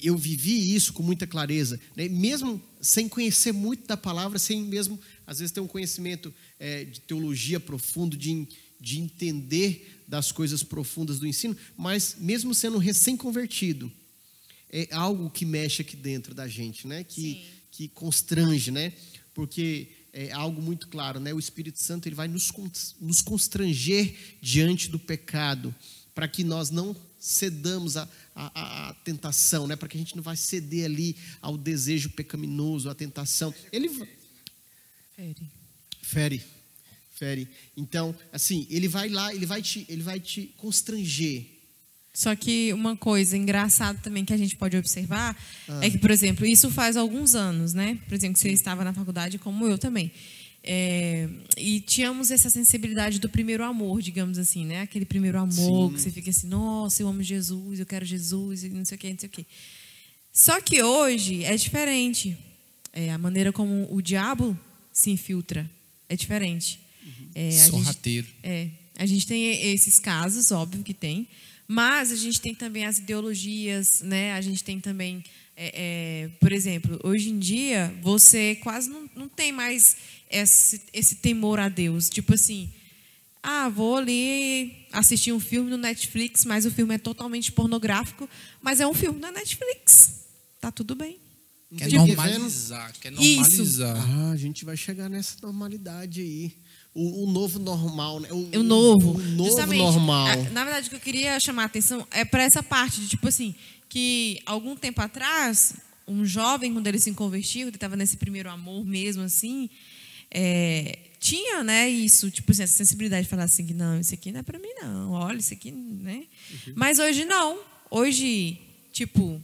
eu vivi isso com muita clareza, né? Mesmo sem conhecer muito da palavra, sem mesmo, às vezes, ter um conhecimento de teologia profundo, de entender das coisas profundas do ensino, mas mesmo sendo recém-convertido, é algo que mexe aqui dentro da gente, né? Que constrange, né? Porque é algo muito claro, né? O Espírito Santo, ele vai nos constranger diante do pecado, para que nós não cedamos à tentação, né? Para que a gente não vai ceder ali ao desejo pecaminoso, à tentação. Ele fere. Então, assim, ele vai lá, ele vai te constranger. Só que uma coisa engraçada também que a gente pode observar é que, por exemplo, isso faz alguns anos, né? Por exemplo, você estava na faculdade, como eu também. E tínhamos essa sensibilidade do primeiro amor, digamos assim, né? Aquele primeiro amor. Sim. Que você fica assim, nossa, eu amo Jesus, eu quero Jesus, e não sei o que, não sei o que. Só que hoje é diferente. A maneira como o diabo se infiltra é diferente. Sorrateiro. A gente tem esses casos, óbvio que tem, mas a gente tem também as ideologias, né? A gente tem também, por exemplo, hoje em dia, você quase não tem mais esse temor a Deus. Tipo assim, vou ali assistir um filme no Netflix, mas o filme é totalmente pornográfico, mas é um filme na Netflix. Tá tudo bem. Quer normalizar. Isso. A gente vai chegar nessa normalidade aí. O novo normal, né? O novo justamente, normal. Na verdade, o que eu queria chamar a atenção é para essa parte de, tipo assim, que algum tempo atrás, um jovem, quando ele se convertiu, ele estava nesse primeiro amor mesmo, assim, tinha, né, isso, tipo assim, essa sensibilidade de falar assim, que não, isso aqui não é para mim, não, olha, isso aqui, né? Uhum. Mas hoje não. Hoje, tipo,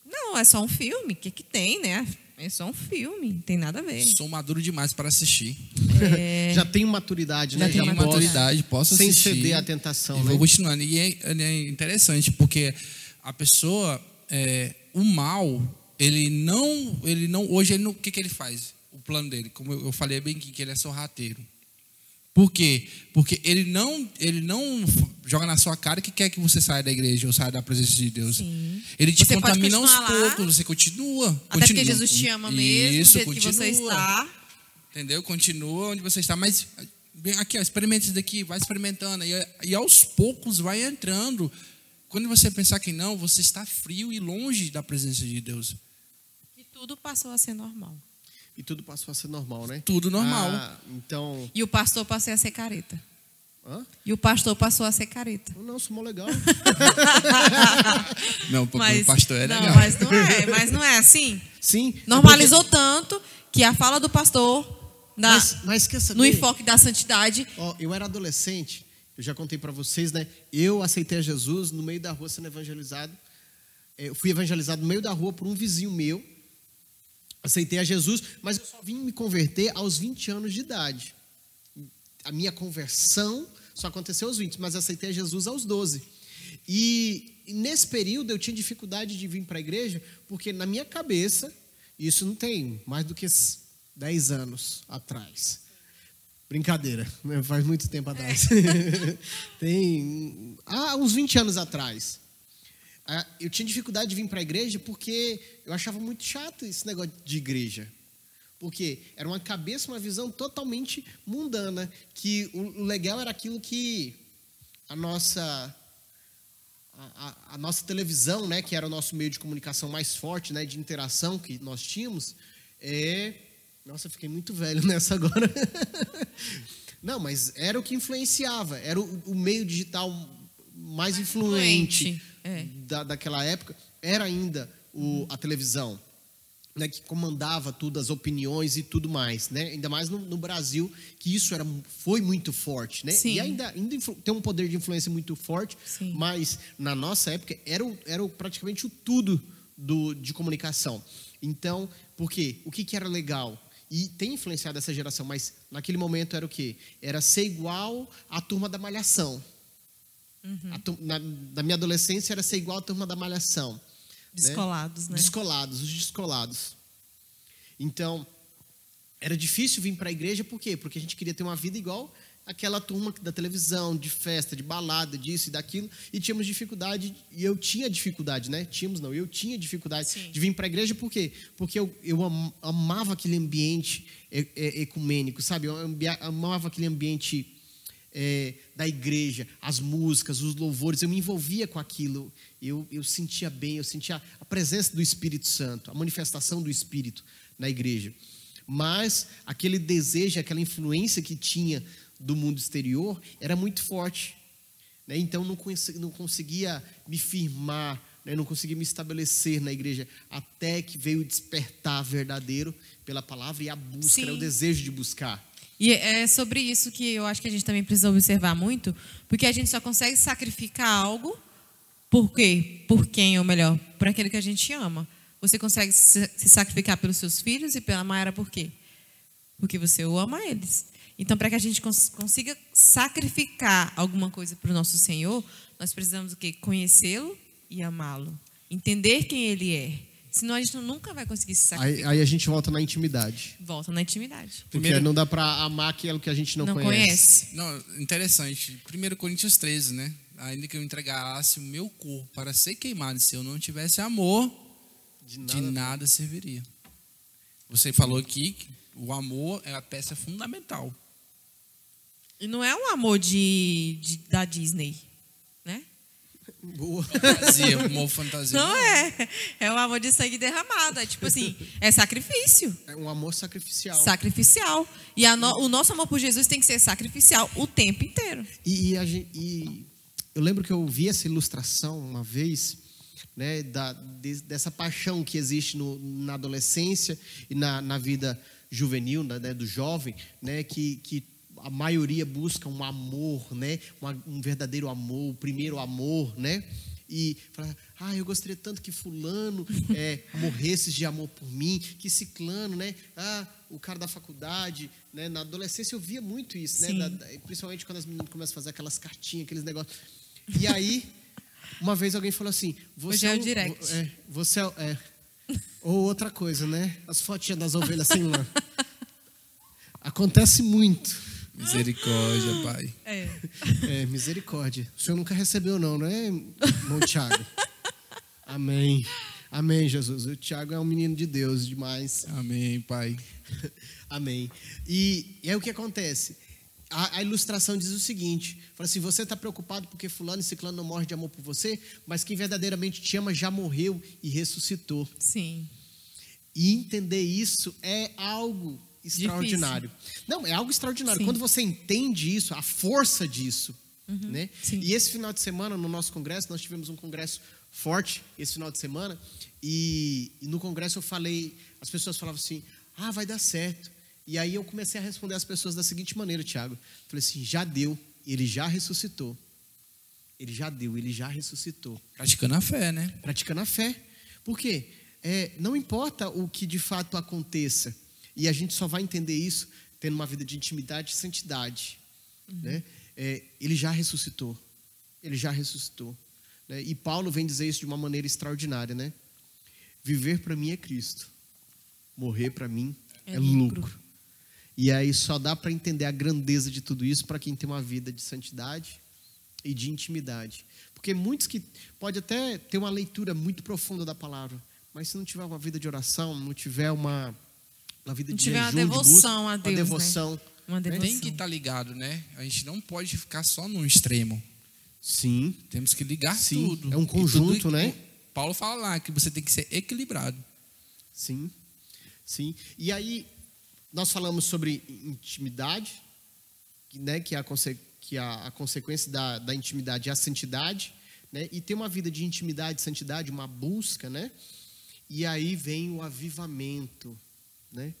não, é só um filme, o que tem, né? É só um filme, não tem nada a ver. Sou maduro demais para assistir. Já tenho maturidade, né? Já tenho maturidade, posso sem assistir. Sem ceder à tentação, né? Vou continuando. E é interessante, porque a pessoa, o mal, o que ele faz? O plano dele, como eu falei bem que ele é sorrateiro. Por quê? Porque ele não joga na sua cara que quer que você saia da igreja ou saia da presença de Deus. Sim. Ele te contamina aos poucos, você continua. Até porque Jesus te ama mesmo, isso, do jeito que você está. Entendeu? Continua onde você está. Mas aqui, experimenta isso daqui, vai experimentando. E aos poucos vai entrando. Quando você pensar que não, você está frio e longe da presença de Deus. E tudo passou a ser normal. E tudo passou a ser normal, né? Tudo normal. Então... E o pastor passou a ser careta. Hã? E o pastor passou a ser careta. Não, sou mó legal. Não, o pastor é legal. Não, mas não é assim? Sim. Normalizou tanto que a fala do pastor mas quer saber? No enfoque da santidade. Eu era adolescente, eu já contei para vocês, né? Eu aceitei a Jesus no meio da rua sendo evangelizado. eu fui evangelizado no meio da rua por um vizinho meu, aceitei a Jesus, mas eu só vim me converter aos 20 anos de idade. A minha conversão só aconteceu aos 20, mas aceitei a Jesus aos 12. E nesse período eu tinha dificuldade de vir para a igreja, porque na minha cabeça, isso não tem mais do que 10 anos atrás. Brincadeira, né? Faz muito tempo atrás. Tem uns 20 anos atrás. Eu tinha dificuldade de vir para a igreja porque eu achava muito chato esse negócio de igreja. Porque era uma cabeça, uma visão totalmente mundana, que o legal era aquilo que a nossa televisão, né, que era o nosso meio de comunicação mais forte, né, de interação que nós tínhamos, Nossa, eu fiquei muito velho nessa agora. Não, mas era o que influenciava, era o meio digital mais influente daquela época, era ainda a televisão, né, que comandava tudo, as opiniões e tudo mais, né? Ainda mais no Brasil, que isso foi muito forte, né? Sim. E ainda tem um poder de influência muito forte. Sim. Mas na nossa época era praticamente o tudo de comunicação. Então, por quê? O que era legal? E tem influenciado essa geração, mas naquele momento era o quê? Era ser igual à turma da Malhação. Na minha adolescência era ser igual à turma da Malhação. Descolados, né? Os descolados. Então, era difícil vir para a igreja, por quê? Porque a gente queria ter uma vida igual aquela turma da televisão, de festa, de balada, disso e daquilo, e tínhamos dificuldade, e eu tinha dificuldade, né? Eu tinha dificuldade Sim. de vir para a igreja, por quê? Porque eu amava aquele ambiente ecumênico, sabe? Eu amava aquele ambiente da igreja, as músicas, os louvores, eu me envolvia com aquilo, eu sentia bem, eu sentia a presença do Espírito Santo, a manifestação do Espírito na igreja. Mas aquele desejo, aquela influência que tinha do mundo exterior era muito forte, né? Então não conseguia me firmar, né? Não conseguia me estabelecer na igreja, até que veio o despertar verdadeiro pela palavra e a busca, né? O desejo de buscar. E é sobre isso que eu acho que a gente também precisa observar muito, porque a gente só consegue sacrificar algo por quê? Por quem, ou melhor, por aquele que a gente ama. Você consegue se sacrificar pelos seus filhos e pela Mayara por quê? Porque você o ama eles. Então, para que a gente consiga sacrificar alguma coisa para o nosso Senhor, nós precisamos o quê? Conhecê-lo e amá-lo. Entender quem Ele é. Senão a gente nunca vai conseguir se sacrificar. Aí a gente volta na intimidade. Volta na intimidade. Porque não dá para amar aquilo que a gente não conhece. Não, interessante. 1 Coríntios 13, né? Ainda que eu entregasse o meu corpo para ser queimado, se eu não tivesse amor, de nada serviria. Você falou aqui que o amor é a peça fundamental. E não é um amor da Disney, né? Boa. Fantasia, amor fantasia. Não é. É um amor de sangue derramado. É tipo assim, é sacrifício. É um amor sacrificial. Sacrificial. E o nosso amor por Jesus tem que ser sacrificial o tempo inteiro. E eu lembro que eu vi essa ilustração uma vez, né, dessa paixão que existe na adolescência e na vida juvenil, né, do jovem, né, que a maioria busca um amor, né, um verdadeiro amor, o primeiro amor, né, e fala, eu gostaria tanto que fulano morresse de amor por mim, que ciclano, né, o cara da faculdade, né, na adolescência eu via muito isso, né, principalmente quando as meninas começam a fazer aquelas cartinhas, aqueles negócios, e aí, uma vez alguém falou assim, hoje é o direct. Você ou outra coisa, né, as fotinhas das ovelhas sem lã, acontece muito. Misericórdia, Pai. Misericórdia. O Senhor nunca recebeu não, né, irmão Tiago? Amém. Amém, Jesus. O Tiago é um menino de Deus demais. Amém, Pai. Amém. E é o que acontece. A ilustração diz o seguinte, fala assim, você está preocupado porque fulano e ciclano não morre de amor por você, mas quem verdadeiramente te ama já morreu e ressuscitou. Sim. E entender isso é algo extraordinário. Difícil. Não, é algo extraordinário. Sim. Quando você entende isso, a força disso, né? Sim. E esse final de semana, no nosso congresso, nós tivemos um congresso forte, esse final de semana, e no congresso eu falei, as pessoas falavam assim, vai dar certo. E aí eu comecei a responder as pessoas da seguinte maneira, Tiago. Falei assim, já deu, ele já ressuscitou. Ele já deu, ele já ressuscitou. Praticando a fé, né? Praticando a fé. Por quê? Não importa o que de fato aconteça. E a gente só vai entender isso tendo uma vida de intimidade e santidade. Né? Ele já ressuscitou. Ele já ressuscitou. Né? E Paulo vem dizer isso de uma maneira extraordinária. Né? Viver para mim é Cristo. Morrer para mim é lucro. E aí só dá para entender a grandeza de tudo isso para quem tem uma vida de santidade e de intimidade. Porque muitos que pode até ter uma leitura muito profunda da palavra, mas se não tiver uma vida de oração, não tiver uma vida de jejum, uma devoção a Deus, uma devoção, né? Uma devoção. Tem que estar ligado, né? A gente não pode ficar só num extremo. Sim. Temos que ligar Sim. tudo. É um conjunto, tudo, né? Paulo fala lá que você tem que ser equilibrado. Sim. Sim. E aí nós falamos sobre intimidade, né? Que a consequência da intimidade é a santidade, né? E ter uma vida de intimidade, santidade, uma busca, né? E aí vem o avivamento, né?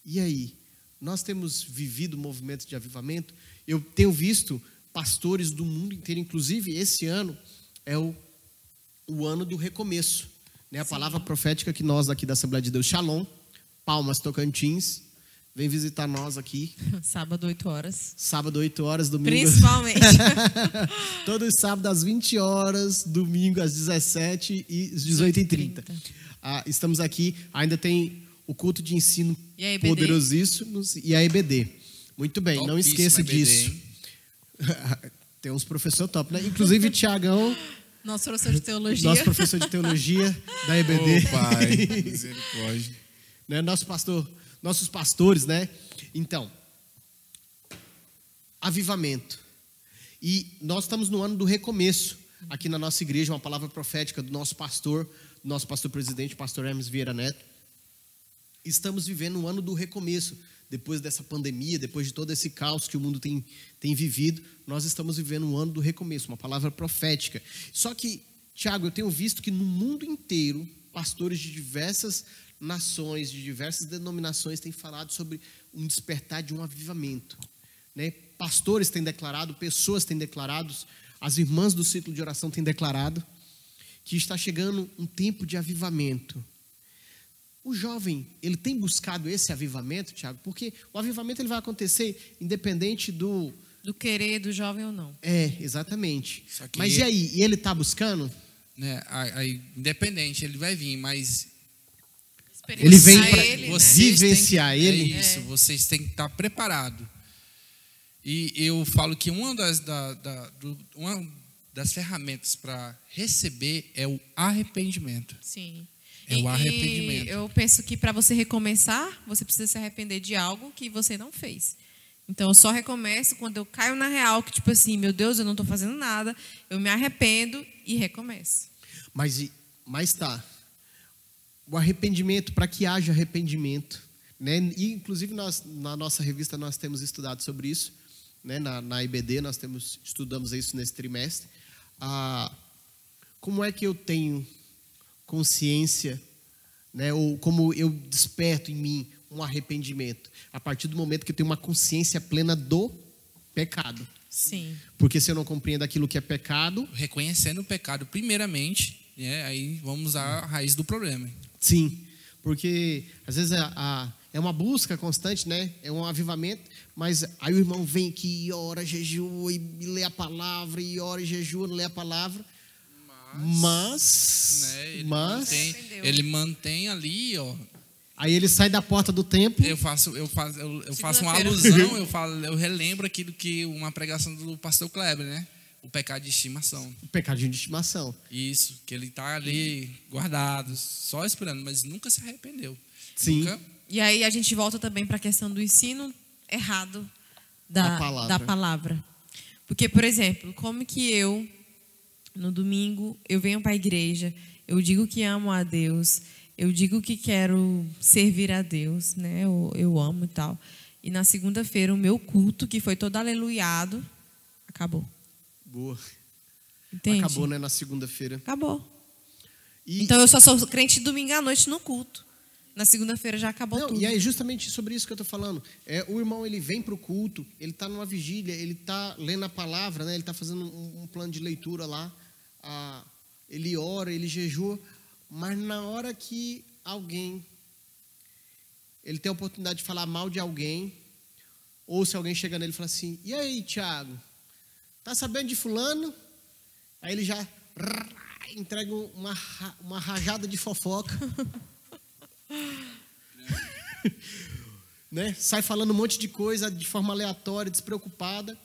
E aí, nós temos vivido o movimento de avivamento. Eu tenho visto pastores do mundo inteiro, inclusive esse ano é o ano do recomeço, né? A palavra profética que nós aqui da Assembleia de Deus, Shalom, Palmas, Tocantins, vem visitar nós aqui. Sábado, 8 horas. Sábado, 8 horas, domingo. Principalmente. Todo sábado às 20 horas, domingo às 17 e 18h30. Estamos aqui, ainda tem o culto de ensino poderosíssimo e a EBD. Muito bem, não esqueça disso. Tem uns professores top, né? Inclusive o Tiagão, nosso professor de teologia. Nosso professor de teologia da EBD. Pai, misericórdia. Né? Nossos pastores, né? Então, avivamento. E nós estamos no ano do recomeço. Aqui na nossa igreja, uma palavra profética do nosso pastor presidente, pastor Hermes Vieira Neto. Estamos vivendo um ano do recomeço. Depois dessa pandemia, depois de todo esse caos que o mundo tem vivido, nós estamos vivendo um ano do recomeço, uma palavra profética. Só que, Tiago, eu tenho visto que no mundo inteiro, pastores de diversas nações, de diversas denominações têm falado sobre um despertar de um avivamento. Né? Pastores têm declarado, pessoas têm declarado, as irmãs do ciclo de oração têm declarado que está chegando um tempo de avivamento. O jovem, ele tem buscado esse avivamento, Tiago, porque o avivamento ele vai acontecer independente do querer do jovem ou não. Exatamente. Mas e aí? E ele está buscando? Né, independente, ele vai vir, mas ele vem para vivenciar ele. É isso, vocês têm que estar preparados. E eu falo que uma das ferramentas para receber é o arrependimento. Sim. É o arrependimento. E eu penso que para você recomeçar, você precisa se arrepender de algo que você não fez. Então, eu só recomeço quando eu caio na real, que tipo assim, meu Deus, eu não estou fazendo nada, eu me arrependo e recomeço. Mas tá. O arrependimento, para que haja arrependimento, né? E, inclusive, na nossa revista, nós temos estudado sobre isso, né? Na IBD, nós estudamos isso nesse trimestre. Como é que eu tenho consciência, né? Ou como eu desperto em mim um arrependimento? A partir do momento que eu tenho uma consciência plena do pecado. Sim. Porque se eu não compreendo aquilo que é pecado... Reconhecendo o pecado primeiramente, aí vamos à raiz do problema. Sim, porque às vezes é uma busca constante, né? É um avivamento, mas aí o irmão vem aqui e ora, jejua e lê a palavra, e ora e jejua, não lê a palavra. Mas ele mantém ali, ó. Aí ele sai da porta do templo. Eu faço uma alusão, eu relembro aquilo que uma pregação do pastor Kleber, né? O pecado de estimação. O pecadinho de estimação. Isso, que ele está ali guardado, só esperando, mas nunca se arrependeu. Sim. Nunca... E aí a gente volta também para a questão do ensino errado da palavra. Porque, por exemplo, como que eu, no domingo, eu venho para a igreja, eu digo que amo a Deus, eu digo que quero servir a Deus, né? Eu amo e tal. E na segunda-feira, o meu culto, que foi todo aleluiado, acabou. Boa. Entende? Acabou, né? Na segunda-feira. Acabou. Então eu só sou crente domingo à noite no culto. na segunda-feira já acabou Não, tudo. e é justamente sobre isso que eu estou falando. O irmão, ele vem para o culto, ele está numa vigília, ele está lendo a palavra, né? Ele está fazendo um plano de leitura lá, ele ora, ele jejua, mas na hora que ele tem a oportunidade de falar mal de alguém, ou se alguém chega nele e fala assim, e aí, Tiago, tá sabendo de fulano? Aí ele já entrega uma rajada de fofoca. Né? Sai falando um monte de coisa de forma aleatória, despreocupada.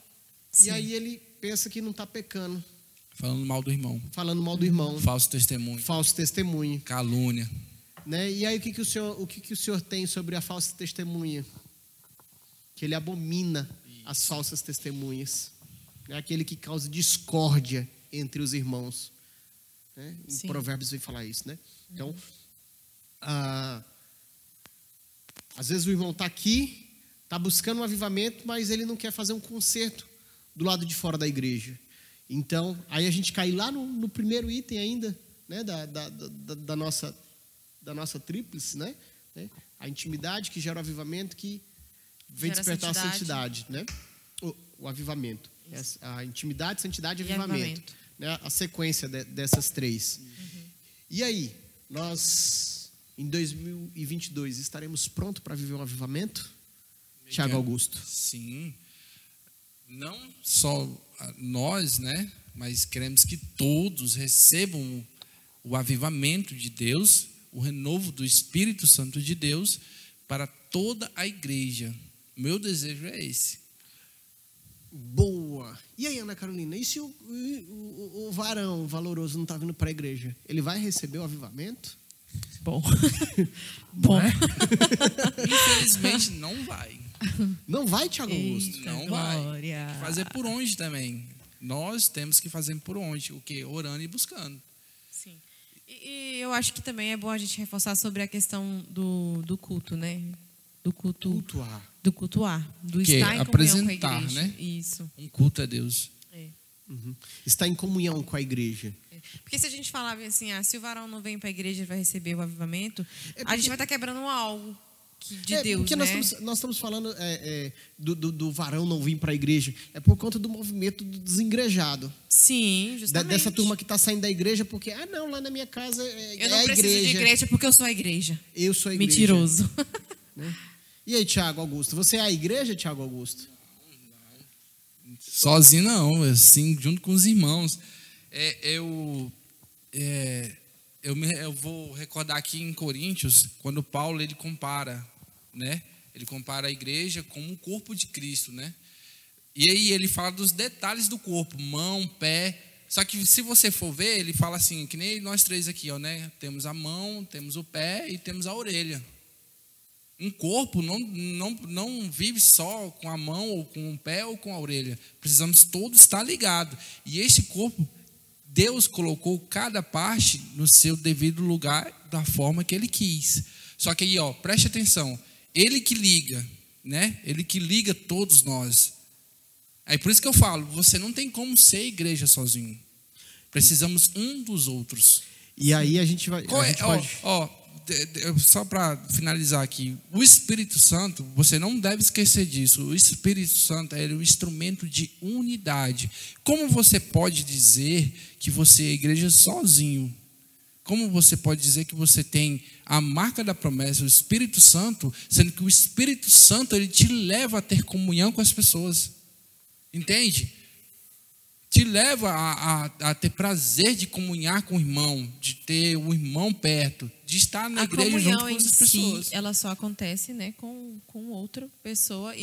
Sim. E aí ele pensa que não está pecando. Falando mal do irmão. Falando mal do irmão. Falso testemunho. Falso testemunho. Calúnia. Né? E aí o que o senhor tem sobre a falsa testemunha? Que ele abomina as falsas testemunhas. É aquele que causa discórdia entre os irmãos. Né? Em Sim. Provérbios vem falar isso, né? Então, às vezes o irmão está aqui, está buscando um avivamento, mas ele não quer fazer um concerto do lado de fora da igreja. Então, aí a gente cai lá no primeiro item ainda, né? da nossa tríplice, né? A intimidade que gera o avivamento, que vem Gera despertar a santidade. santidade, né? O avivamento. A intimidade, santidade e avivamento. Né? A sequência dessas três. E aí, nós, em 2022, estaremos prontos para viver um avivamento? Tiago Augusto. Sim. Não só nós, né? Mas queremos que todos recebam o avivamento de Deus, o renovo do Espírito Santo de Deus para toda a igreja. Meu desejo é esse. Boa. E aí, Ana Carolina, e se o varão valoroso não está vindo para a igreja? Ele vai receber o avivamento? Bom. Bom. Infelizmente, não vai. Não vai, Tiago Augusto? Eita, Não glória. vai. Fazer por onde também. Nós temos que fazer por onde? O quê? Orando e buscando. Sim. E eu acho que também é bom a gente reforçar sobre a questão do culto, né? Do Cultuar. Do cultuar. Do Que estar em apresentar, comunhão com a igreja. né? Isso. Um culto a Deus. É. Está em comunhão com a igreja. Porque se a gente falava assim, se o varão não vem para a igreja, ele vai receber o avivamento, a gente vai estar quebrando algo de Deus, porque né? nós estamos falando do varão não vir para a igreja. É por conta do movimento do desengrejado. Sim, justamente. Dessa turma que está saindo da igreja porque, não, lá na minha casa Eu não preciso de igreja porque eu sou a igreja. Eu sou a igreja. Mentiroso. Né? E aí, Tiago Augusto? Você é a igreja, Tiago Augusto? Sozinho não, assim, junto com os irmãos. Eu vou recordar aqui em Coríntios, quando Paulo ele compara, né? Ele compara a igreja como um corpo de Cristo, né? E aí ele fala dos detalhes do corpo, mão, pé. Só que se você for ver, ele fala assim, que nem nós três aqui, ó, né? Temos a mão, temos o pé e temos a orelha. Um corpo não vive só com a mão, ou com o pé, ou com a orelha. Precisamos todos estar ligados. E este corpo, Deus colocou cada parte no seu devido lugar, da forma que Ele quis. Só que aí, preste atenção. Ele que liga, né? Ele que liga todos nós. Aí por isso que eu falo, você não tem como ser igreja sozinho. Precisamos um dos outros. E aí a gente vai... Só para finalizar aqui, o Espírito Santo, você não deve esquecer disso. O Espírito Santo é um instrumento de unidade. Como você pode dizer que você é igreja sozinho? Como você pode dizer que você tem a marca da promessa, o Espírito Santo, sendo que o Espírito Santo ele te leva a ter comunhão com as pessoas? Entende? Te leva a ter prazer de comunhar com o irmão, de ter o irmão perto, de estar na igreja junto com as pessoas. Ela só acontece, né, com outra pessoa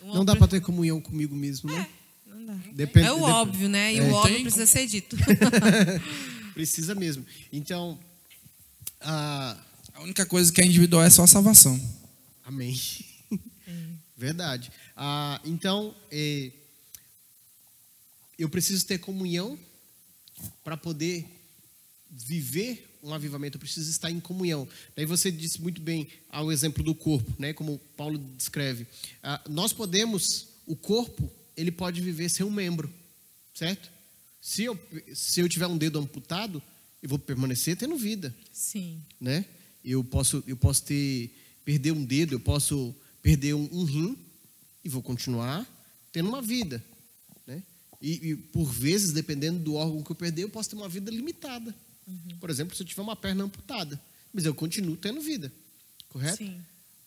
não dá para ter comunhão comigo mesmo, né? Não dá. Depende, é o óbvio, né? E o óbvio precisa ser dito. Precisa mesmo. Então, a única coisa que é individual é só a salvação. Amém. Verdade. Então, eu preciso ter comunhão para poder viver um avivamento. Eu preciso estar em comunhão. Daí você disse muito bem ao exemplo do corpo, né? Como Paulo descreve. O corpo, ele pode viver sem um membro, certo? Se eu tiver um dedo amputado, eu vou permanecer tendo vida. Sim. Né? eu posso perder um dedo, eu posso perder um rim e vou continuar tendo uma vida, né? E por vezes, dependendo do órgão que eu perder, eu posso ter uma vida limitada. Por exemplo, se eu tiver uma perna amputada, mas eu continuo tendo vida, correto? Sim.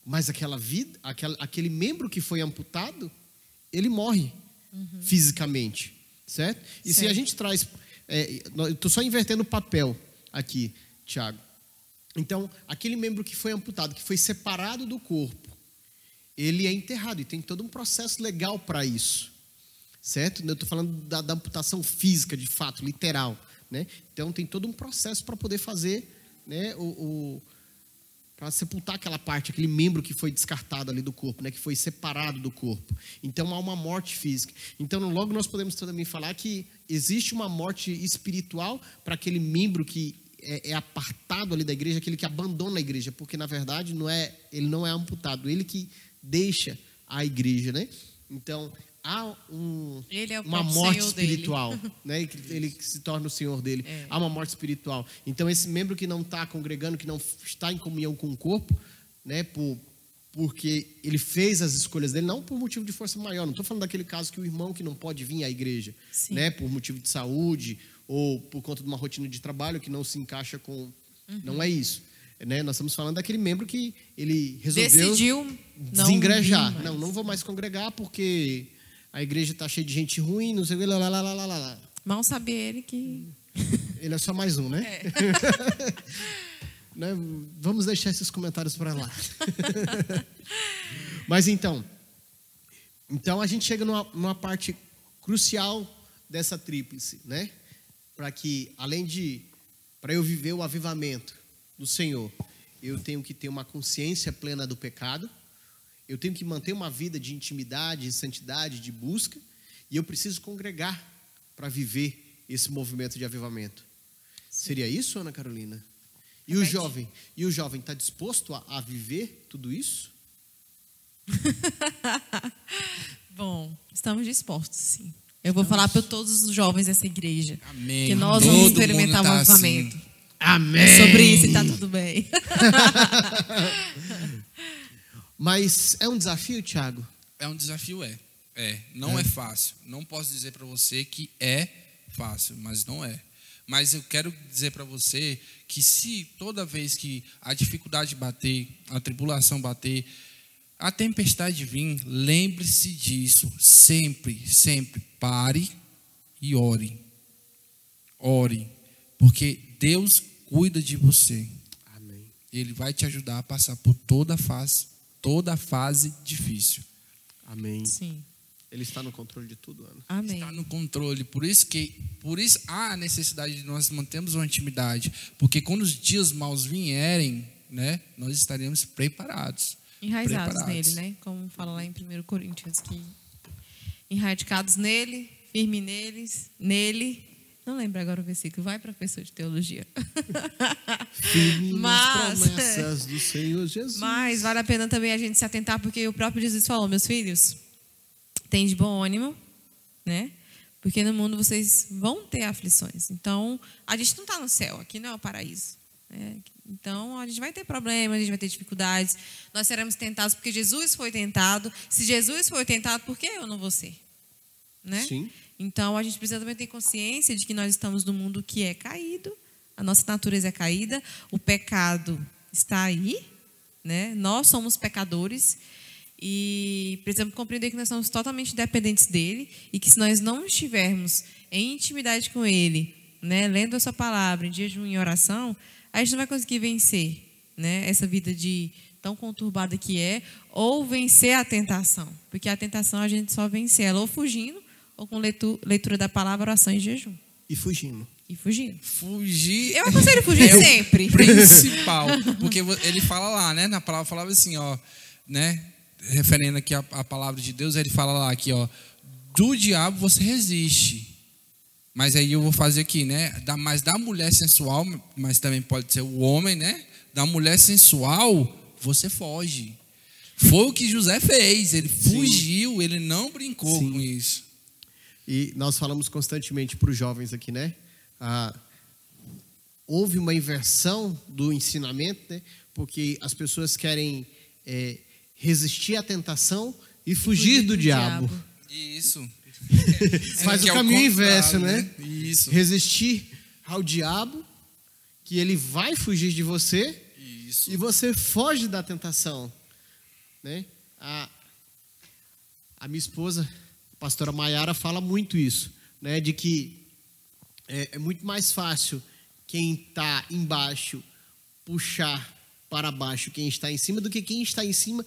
Mas aquela vida, aquele membro que foi amputado, ele morre fisicamente, certo? E se a gente traz, eu estou só invertendo o papel aqui, Tiago. Então, aquele membro que foi amputado, que foi separado do corpo, ele é enterrado e tem todo um processo legal para isso, certo? Eu estou falando da amputação física, de fato, literal, né? Então, tem todo um processo para poder fazer, né, para sepultar aquela parte, aquele membro que foi descartado ali do corpo, né, que foi separado do corpo. Então, há uma morte física. Então, logo nós podemos também falar que existe uma morte espiritual para aquele membro que é apartado ali da igreja, aquele que abandona a igreja, porque, na verdade, ele não é amputado, ele que deixa a igreja, né? Então, há uma morte espiritual, né? Ele que se torna o Senhor dele. Há uma morte espiritual. Então, esse membro que não está congregando, que não está em comunhão com o corpo, né? Porque ele fez as escolhas dele, não por motivo de força maior. Não estou falando daquele caso que o irmão que não pode vir à igreja, né? Por motivo de saúde ou por conta de uma rotina de trabalho que não se encaixa com... Não é isso. Né? Nós estamos falando daquele membro que ele resolveu decidiu desengrejar. Não vou mais congregar porque a igreja está cheia de gente ruim, não sei o que, lá. Mal sabe ele que... Ele é só mais um, né? Né? Vamos deixar esses comentários para lá. Mas então a gente chega numa parte crucial dessa tríplice, né? Para eu viver o avivamento do Senhor, eu tenho que ter uma consciência plena do pecado, eu tenho que manter uma vida de intimidade, de santidade, de busca, e eu preciso congregar para viver esse movimento de avivamento. Seria isso, Ana Carolina? E o jovem está disposto a viver tudo isso? Bom, estamos dispostos, sim. Eu vou falar para todos os jovens dessa igreja. Amém. Que nós vamos experimentar o avivamento. Assim. Amém. É sobre isso e está tudo bem. Mas é um desafio, Tiago? É um desafio, não é fácil. Não posso dizer para você que é fácil, mas não é. Mas eu quero dizer para você que se toda vez que a dificuldade bater, a tribulação bater, a tempestade vir, lembre-se disso. Sempre, sempre pare e ore. Ore, porque Deus cuida de você. Amém. Ele vai te ajudar a passar por toda fase difícil. Amém. Sim. Ele está no controle de tudo, Ana. Amém. Está no controle. Por isso há a necessidade de nós mantermos uma intimidade. Porque quando os dias maus vierem, né, nós estaremos preparados. Enraizados nele, né? Como fala lá em 1 Coríntios, que enraizados nele, firme nele. Não lembro agora o versículo. Vai, professor de teologia. Firme nas promessas do Senhor Jesus. Mas vale a pena também a gente se atentar, porque o próprio Jesus falou: meus filhos, tem de bom ânimo, né? Porque no mundo vocês vão ter aflições. Então, a gente não está no céu, aqui não é o paraíso. Né? Então, a gente vai ter problemas, a gente vai ter dificuldades. Nós seremos tentados porque Jesus foi tentado. Se Jesus foi tentado, por que eu não vou ser? Né? Sim. Então, a gente precisa também ter consciência de que nós estamos num mundo que é caído. A nossa natureza é caída. O pecado está aí, né? Nós somos pecadores. E precisamos compreender que nós somos totalmente dependentes dele. E que se nós não estivermos em intimidade com ele, né, lendo a sua palavra, em jejum e oração, a gente não vai conseguir vencer, né, essa vida tão conturbada que é, ou vencer a tentação. Porque a tentação a gente só vence ela ou fugindo, ou com leitura da palavra, oração e jejum. E fugindo. Fugir. Eu aconselho fugir sempre. O principal. Porque ele fala lá, né? Na palavra falava assim, ó, né? Referendo aqui a palavra de Deus, ele fala lá aqui, ó, do diabo você resiste. Mas aí eu vou fazer aqui, né? Mas da mulher sensual, mas também pode ser o homem, né? Da mulher sensual, você foge. Foi o que José fez. Ele fugiu, ele não brincou com isso. E nós falamos constantemente para os jovens aqui, né? houve uma inversão do ensinamento, né? Porque as pessoas querem resistir à tentação e fugir do diabo. Isso. Faz Que o é caminho contrário, inverso, né? Isso. Resistir ao diabo, que ele vai fugir de você, Isso. e você foge da tentação, né? A minha esposa, a pastora Maiara, fala muito isso, né? De que é muito mais fácil quem está embaixo puxar para baixo quem está em cima do que quem está em cima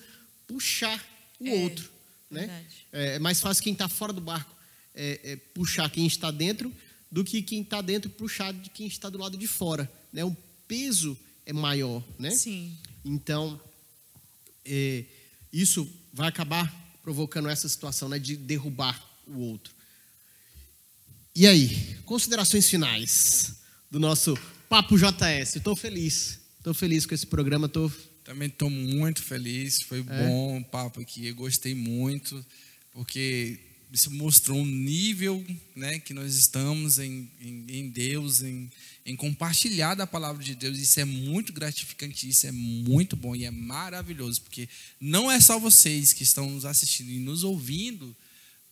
puxar o outro, né? Verdade. É mais fácil quem está fora do barco puxar quem está dentro do que quem está dentro puxar de quem está do lado de fora, né? O peso é maior, né? Sim. Então, isso vai acabar provocando essa situação, né, de derrubar o outro. E aí, considerações finais do nosso Papo JS. Estou feliz com esse programa. Também estou muito feliz, foi bom o papo aqui, eu gostei muito, porque isso mostrou um nível, né, que nós estamos em Deus, em compartilhar da palavra de Deus. Isso é muito gratificante, isso é muito bom e é maravilhoso, porque não é só vocês que estão nos assistindo e nos ouvindo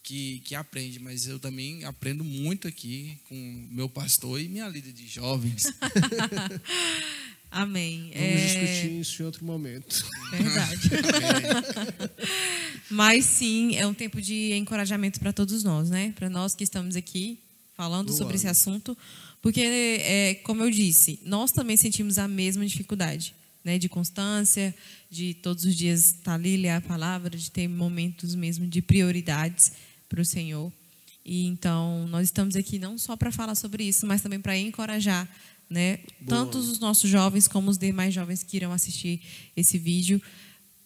que aprendem, mas eu também aprendo muito aqui com meu pastor e minha líder de jovens. Amém. Vamos discutir isso em outro momento. Verdade. Mas sim, é um tempo de encorajamento para todos nós, né? Para nós que estamos aqui falando sobre esse assunto, porque, como eu disse, nós também sentimos a mesma dificuldade, né? De constância, de todos os dias estar ali, ler a palavra, de ter momentos mesmo de prioridades para o Senhor. E então, nós estamos aqui não só para falar sobre isso, mas também para encorajar, né, tanto os nossos jovens como os demais jovens que irão assistir esse vídeo,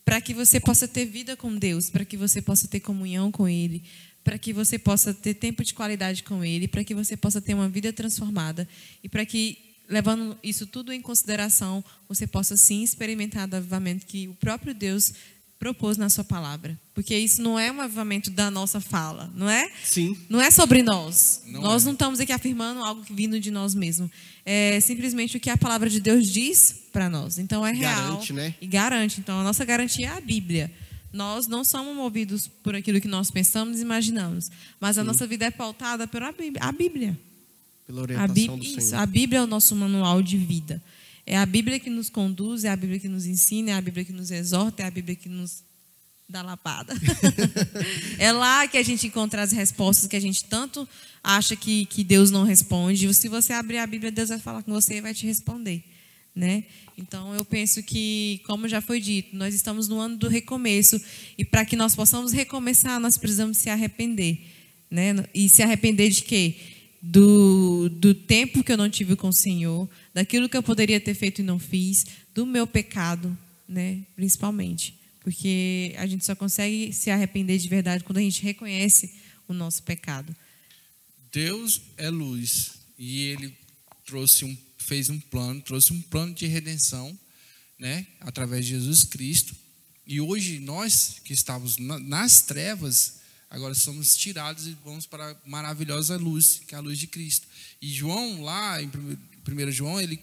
para que você possa ter vida com Deus, para que você possa ter comunhão com Ele, para que você possa ter tempo de qualidade com Ele, para que você possa ter uma vida transformada e para que, levando isso tudo em consideração, você possa sim experimentar o avivamento que o próprio Deus propôs na sua palavra. Porque isso não é um avivamento da nossa fala, não é? Sim. Não é sobre nós. Nós não estamos aqui afirmando algo que vindo de nós mesmos. É simplesmente o que a palavra de Deus diz para nós. Então é real. Garante, né? E garante. Então a nossa garantia é a Bíblia. Nós não somos movidos por aquilo que nós pensamos e imaginamos. Mas a nossa vida é pautada pela Bíblia. Pela orientação do Isso, Senhor. a Bíblia é o nosso manual de vida. É a Bíblia que nos conduz, é a Bíblia que nos ensina, é a Bíblia que nos exorta, é a Bíblia que nos dá lapada. É lá que a gente encontra as respostas que a gente tanto acha que Deus não responde. Se você abrir a Bíblia, Deus vai falar com você e vai te responder, né? Então, eu penso que, como já foi dito, nós estamos no ano do recomeço e para que nós possamos recomeçar, nós precisamos se arrepender, né? E se arrepender de quê? Do tempo que eu não tive com o Senhor, daquilo que eu poderia ter feito e não fiz, do meu pecado, né? Principalmente, porque a gente só consegue se arrepender de verdade quando a gente reconhece o nosso pecado. Deus é luz e Ele trouxe trouxe um plano de redenção, né? Através de Jesus Cristo. E hoje nós que estávamos nas trevas, agora somos tirados e vamos para a maravilhosa luz, que é a luz de Cristo. E João, lá em 1 João, ele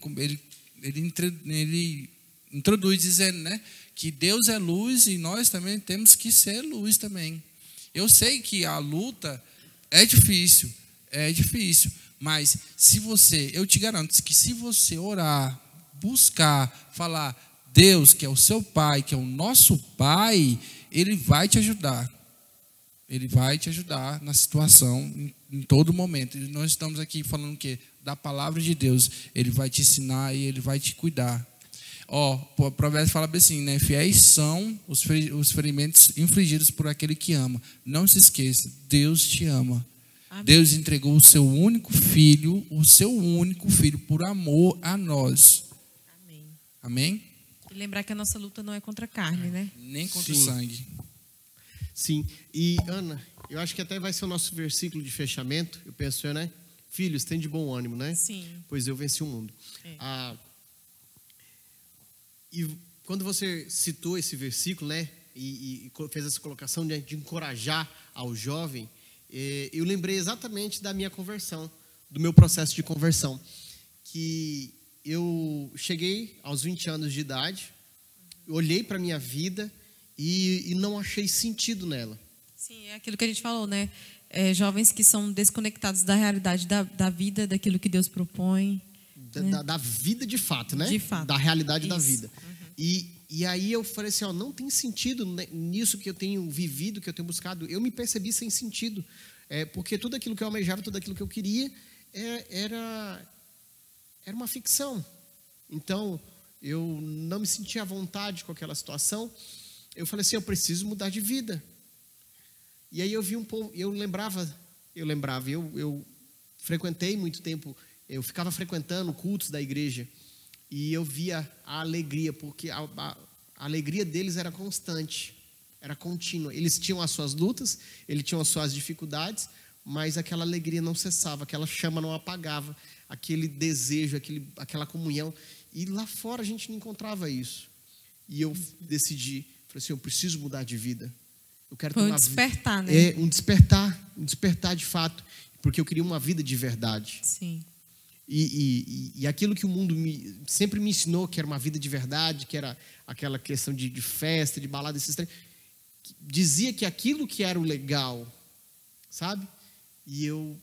introduz dizendo, né, que Deus é luz e nós também temos que ser luz também. Eu sei que a luta é difícil, mas eu te garanto que se você orar, buscar, falar, Deus, que é o seu Pai, que é o nosso Pai, Ele vai te ajudar. Ele vai te ajudar na situação, em todo momento. E nós estamos aqui falando o quê? Da palavra de Deus. Ele vai te ensinar e Ele vai te cuidar. O provérbio fala assim, né? Fiéis são os ferimentos infligidos por aquele que ama. Não se esqueça, Deus te ama. Amém. Deus entregou o seu único filho, por amor a nós. Amém. Amém? E lembrar que a nossa luta não é contra a carne, né? Nem contra o sangue. Sim, e Ana, eu acho que até vai ser o nosso versículo de fechamento. Eu penso, né? Filhos, tem de bom ânimo, né? Sim. Pois eu venci o mundo. E quando você citou esse versículo, né? E fez essa colocação de encorajar ao jovem, eu lembrei exatamente da minha conversão, do meu processo de conversão. Que eu cheguei aos 20 anos de idade, olhei para a minha vida e não achei sentido nela. Sim, é aquilo que a gente falou, né? Jovens que são desconectados da realidade da vida, daquilo que Deus propõe. Da vida de fato, né? De fato. Da realidade da Isso. vida. E aí eu falei assim, não tem sentido nisso que eu tenho vivido, que eu tenho buscado. Eu me percebi sem sentido. Porque tudo aquilo que eu almejava, tudo aquilo que eu queria, era uma ficção. Então, eu não me sentia à vontade com aquela situação. Eu falei assim, eu preciso mudar de vida. E aí eu vi um povo, eu frequentei muito tempo, eu ficava frequentando cultos da igreja e eu via a alegria, porque a alegria deles era constante, era contínua. Eles tinham as suas lutas, eles tinham as suas dificuldades, mas aquela alegria não cessava, aquela chama não apagava, aquele desejo, aquela comunhão. E lá fora a gente não encontrava isso. E eu decidi, falei assim, eu preciso mudar de vida. Eu quero ter Foi um despertar, né? um despertar de fato, porque eu queria uma vida de verdade. Sim. E aquilo que o mundo sempre me ensinou, que era uma vida de verdade, que era aquela questão de festa, de balada, esses trem, dizia que aquilo que era o legal, sabe? E eu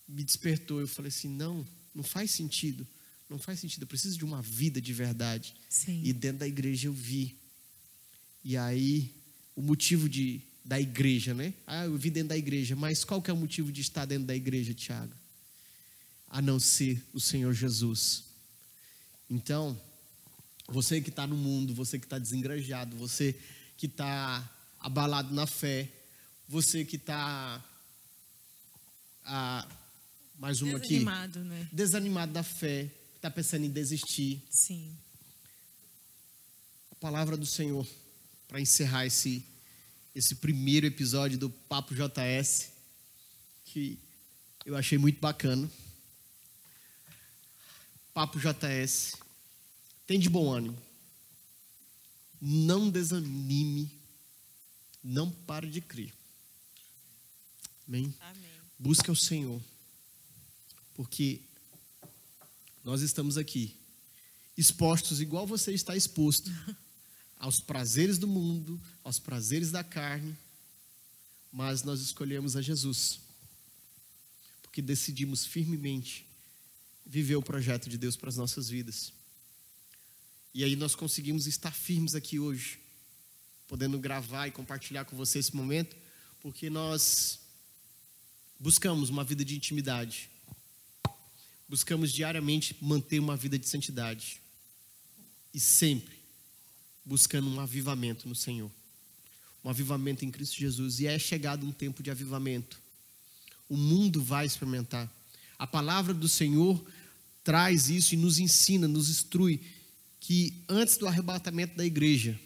me despertou, eu falei assim, não faz sentido, não faz sentido, eu preciso de uma vida de verdade. Sim. E dentro da igreja eu vi. E aí, o motivo da igreja, né? Eu vi dentro da igreja, mas qual que é o motivo de estar dentro da igreja, Tiago? A não ser o Senhor Jesus. Então, você que está no mundo, você que está desengrajado, você que está abalado na fé, você que está... mais uma aqui. Desanimado, né? Desanimado da fé, está pensando em desistir. Sim. A palavra do Senhor, para encerrar esse primeiro episódio do Papo JS, que eu achei muito bacana. Papo JS, tem de bom ânimo. Não desanime, não pare de crer. Amém? Amém. Busque ao Senhor, porque nós estamos aqui, expostos igual você está exposto, aos prazeres do mundo, aos prazeres da carne, mas nós escolhemos a Jesus, porque decidimos firmemente viver o projeto de Deus para as nossas vidas. E aí nós conseguimos estar firmes aqui hoje, podendo gravar e compartilhar com você esse momento, porque nós buscamos uma vida de intimidade, buscamos diariamente manter uma vida de santidade, e sempre buscando um avivamento no Senhor, um avivamento em Cristo Jesus. E é chegado um tempo de avivamento. O mundo vai experimentar. A palavra do Senhor traz isso e nos ensina, nos instrui, que antes do arrebatamento da igreja,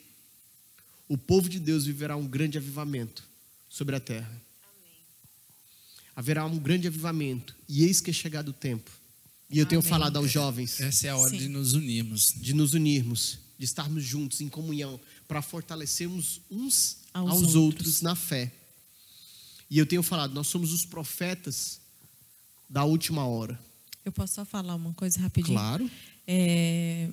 o povo de Deus viverá um grande avivamento sobre a terra. Amém. Haverá um grande avivamento, e eis que é chegado o tempo. E eu tenho falado aos jovens. Essa é a hora Sim. de nos unirmos. De nos unirmos, de estarmos juntos em comunhão, para fortalecermos uns aos outros na fé. E eu tenho falado, nós somos os profetas da última hora. Eu posso só falar uma coisa rapidinho? Claro.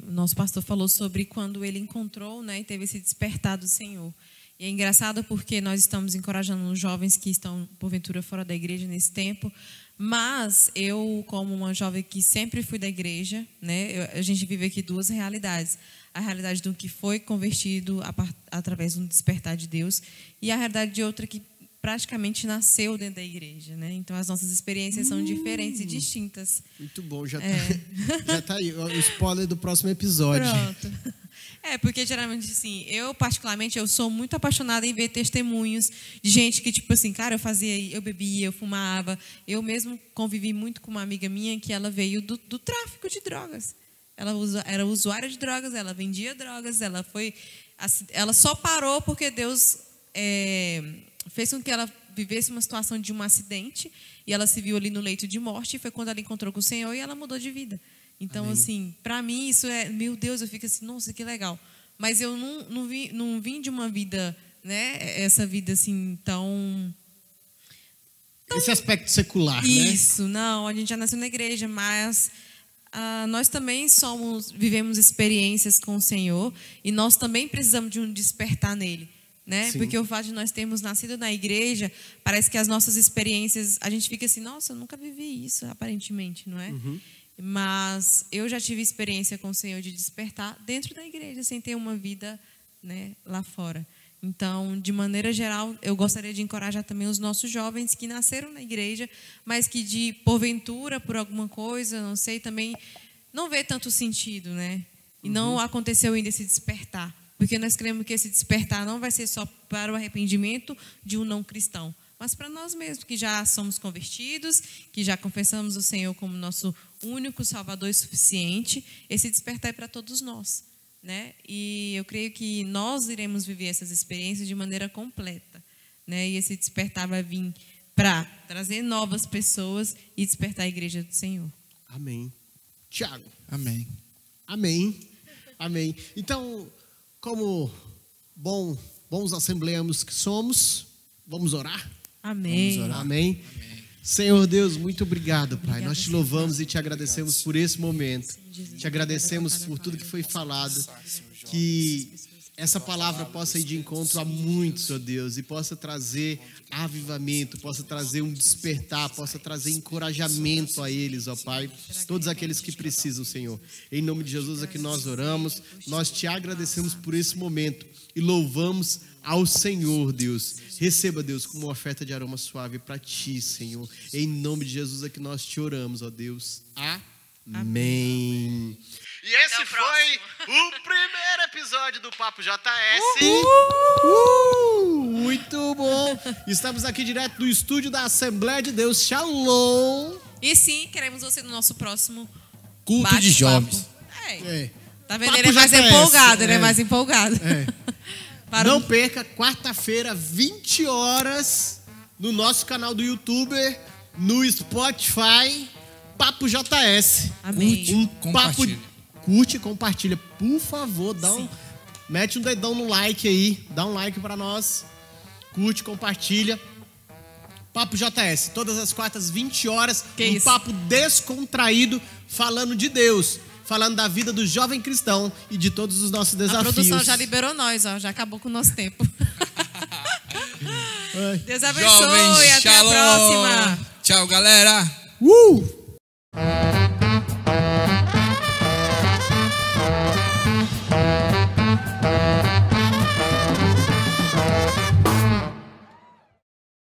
O nosso pastor falou sobre quando ele encontrou, né, e teve esse despertar do Senhor. E é engraçado porque nós estamos encorajando os jovens que estão, porventura, fora da igreja nesse tempo. Mas eu, como uma jovem que sempre fui da igreja, né, a gente vive aqui duas realidades. A realidade do que foi convertido através do despertar de Deus e a realidade de outra que praticamente nasceu dentro da igreja, né? Então as nossas experiências são diferentes e distintas. Muito bom, já tá aí. O spoiler do próximo episódio. Pronto. Porque geralmente, assim, eu particularmente, eu sou muito apaixonada em ver testemunhos de gente que, tipo assim, cara, eu bebia, eu fumava. Eu mesmo convivi muito com uma amiga minha que ela veio do tráfico de drogas. Ela era usuária de drogas, ela vendia drogas, ela só parou porque Deus fez com que ela vivesse uma situação de um acidente e ela se viu ali no leito de morte, e foi quando ela encontrou com o Senhor e ela mudou de vida. Então, amém, assim, para mim isso meu Deus, eu fico assim, nossa, que legal. Mas eu não vim de uma vida, né, essa vida assim tão... Esse aspecto secular, isso, né? Não, a gente já nasceu na igreja, mas nós também vivemos experiências com o Senhor e nós também precisamos de um despertar nele, né? Sim. Porque o fato de nós termos nascido na igreja, parece que as nossas experiências, a gente fica assim, nossa, eu nunca vivi isso, aparentemente, não é? Mas eu já tive experiência com o Senhor de despertar dentro da igreja, sem ter uma vida, né, lá fora. Então, de maneira geral, eu gostaria de encorajar também os nossos jovens que nasceram na igreja, mas que porventura, por alguma coisa, não sei, também não vê tanto sentido, né? E não aconteceu ainda esse despertar. Porque nós cremos que esse despertar não vai ser só para o arrependimento de um não cristão, mas para nós mesmos, que já somos convertidos, que já confessamos o Senhor como nosso único Salvador e suficiente. Esse despertar é para todos nós, né? E eu creio que nós iremos viver essas experiências de maneira completa, né? E esse despertar vai vir para trazer novas pessoas e despertar a igreja do Senhor. Amém. Tiago. Amém. Amém. Amém. Então, como bons assembleanos que somos, vamos orar? Amém. Vamos orar. Amém. Senhor Deus, muito obrigado, Pai. Obrigada, Nós te Senhor. louvamos e te agradecemos por esse momento. Jesus. Te agradecemos por tudo que foi falado. Que essa palavra possa ir de encontro a muitos, ó Deus, e possa trazer avivamento, possa trazer um despertar, possa trazer encorajamento a eles, ó Pai. Todos aqueles que precisam, Senhor. Em nome de Jesus é que nós oramos. Nós te agradecemos por esse momento e louvamos ao Senhor, Deus. Receba, Deus, como uma oferta de aroma suave para ti, Senhor. Em nome de Jesus é que nós te oramos, ó Deus. Amém. E esse foi o primeiro episódio do Papo JS. Muito bom. Estamos aqui direto do estúdio da Assembleia de Deus. Shalom. E sim, queremos você no nosso próximo Culto bate-papo. de jovens. Tá vendo? Papo Ele é mais JS, empolgado, ele é mais empolgado. Para Não perca, quarta-feira, 20 horas, no nosso canal do YouTube, no Spotify, Papo JS. Amém. Compartilha. Curte e compartilha. Por favor, mete um dedão no like aí. Dá um like pra nós. Curte, compartilha. Papo JS, todas as quartas, 20 horas. Que um isso? papo descontraído, falando de Deus. Falando da vida do jovem cristão e de todos os nossos A desafios. produção já liberou nós, ó, já acabou com o nosso tempo. Deus abençoe, Jovens, até a shalom. próxima. Tchau, galera.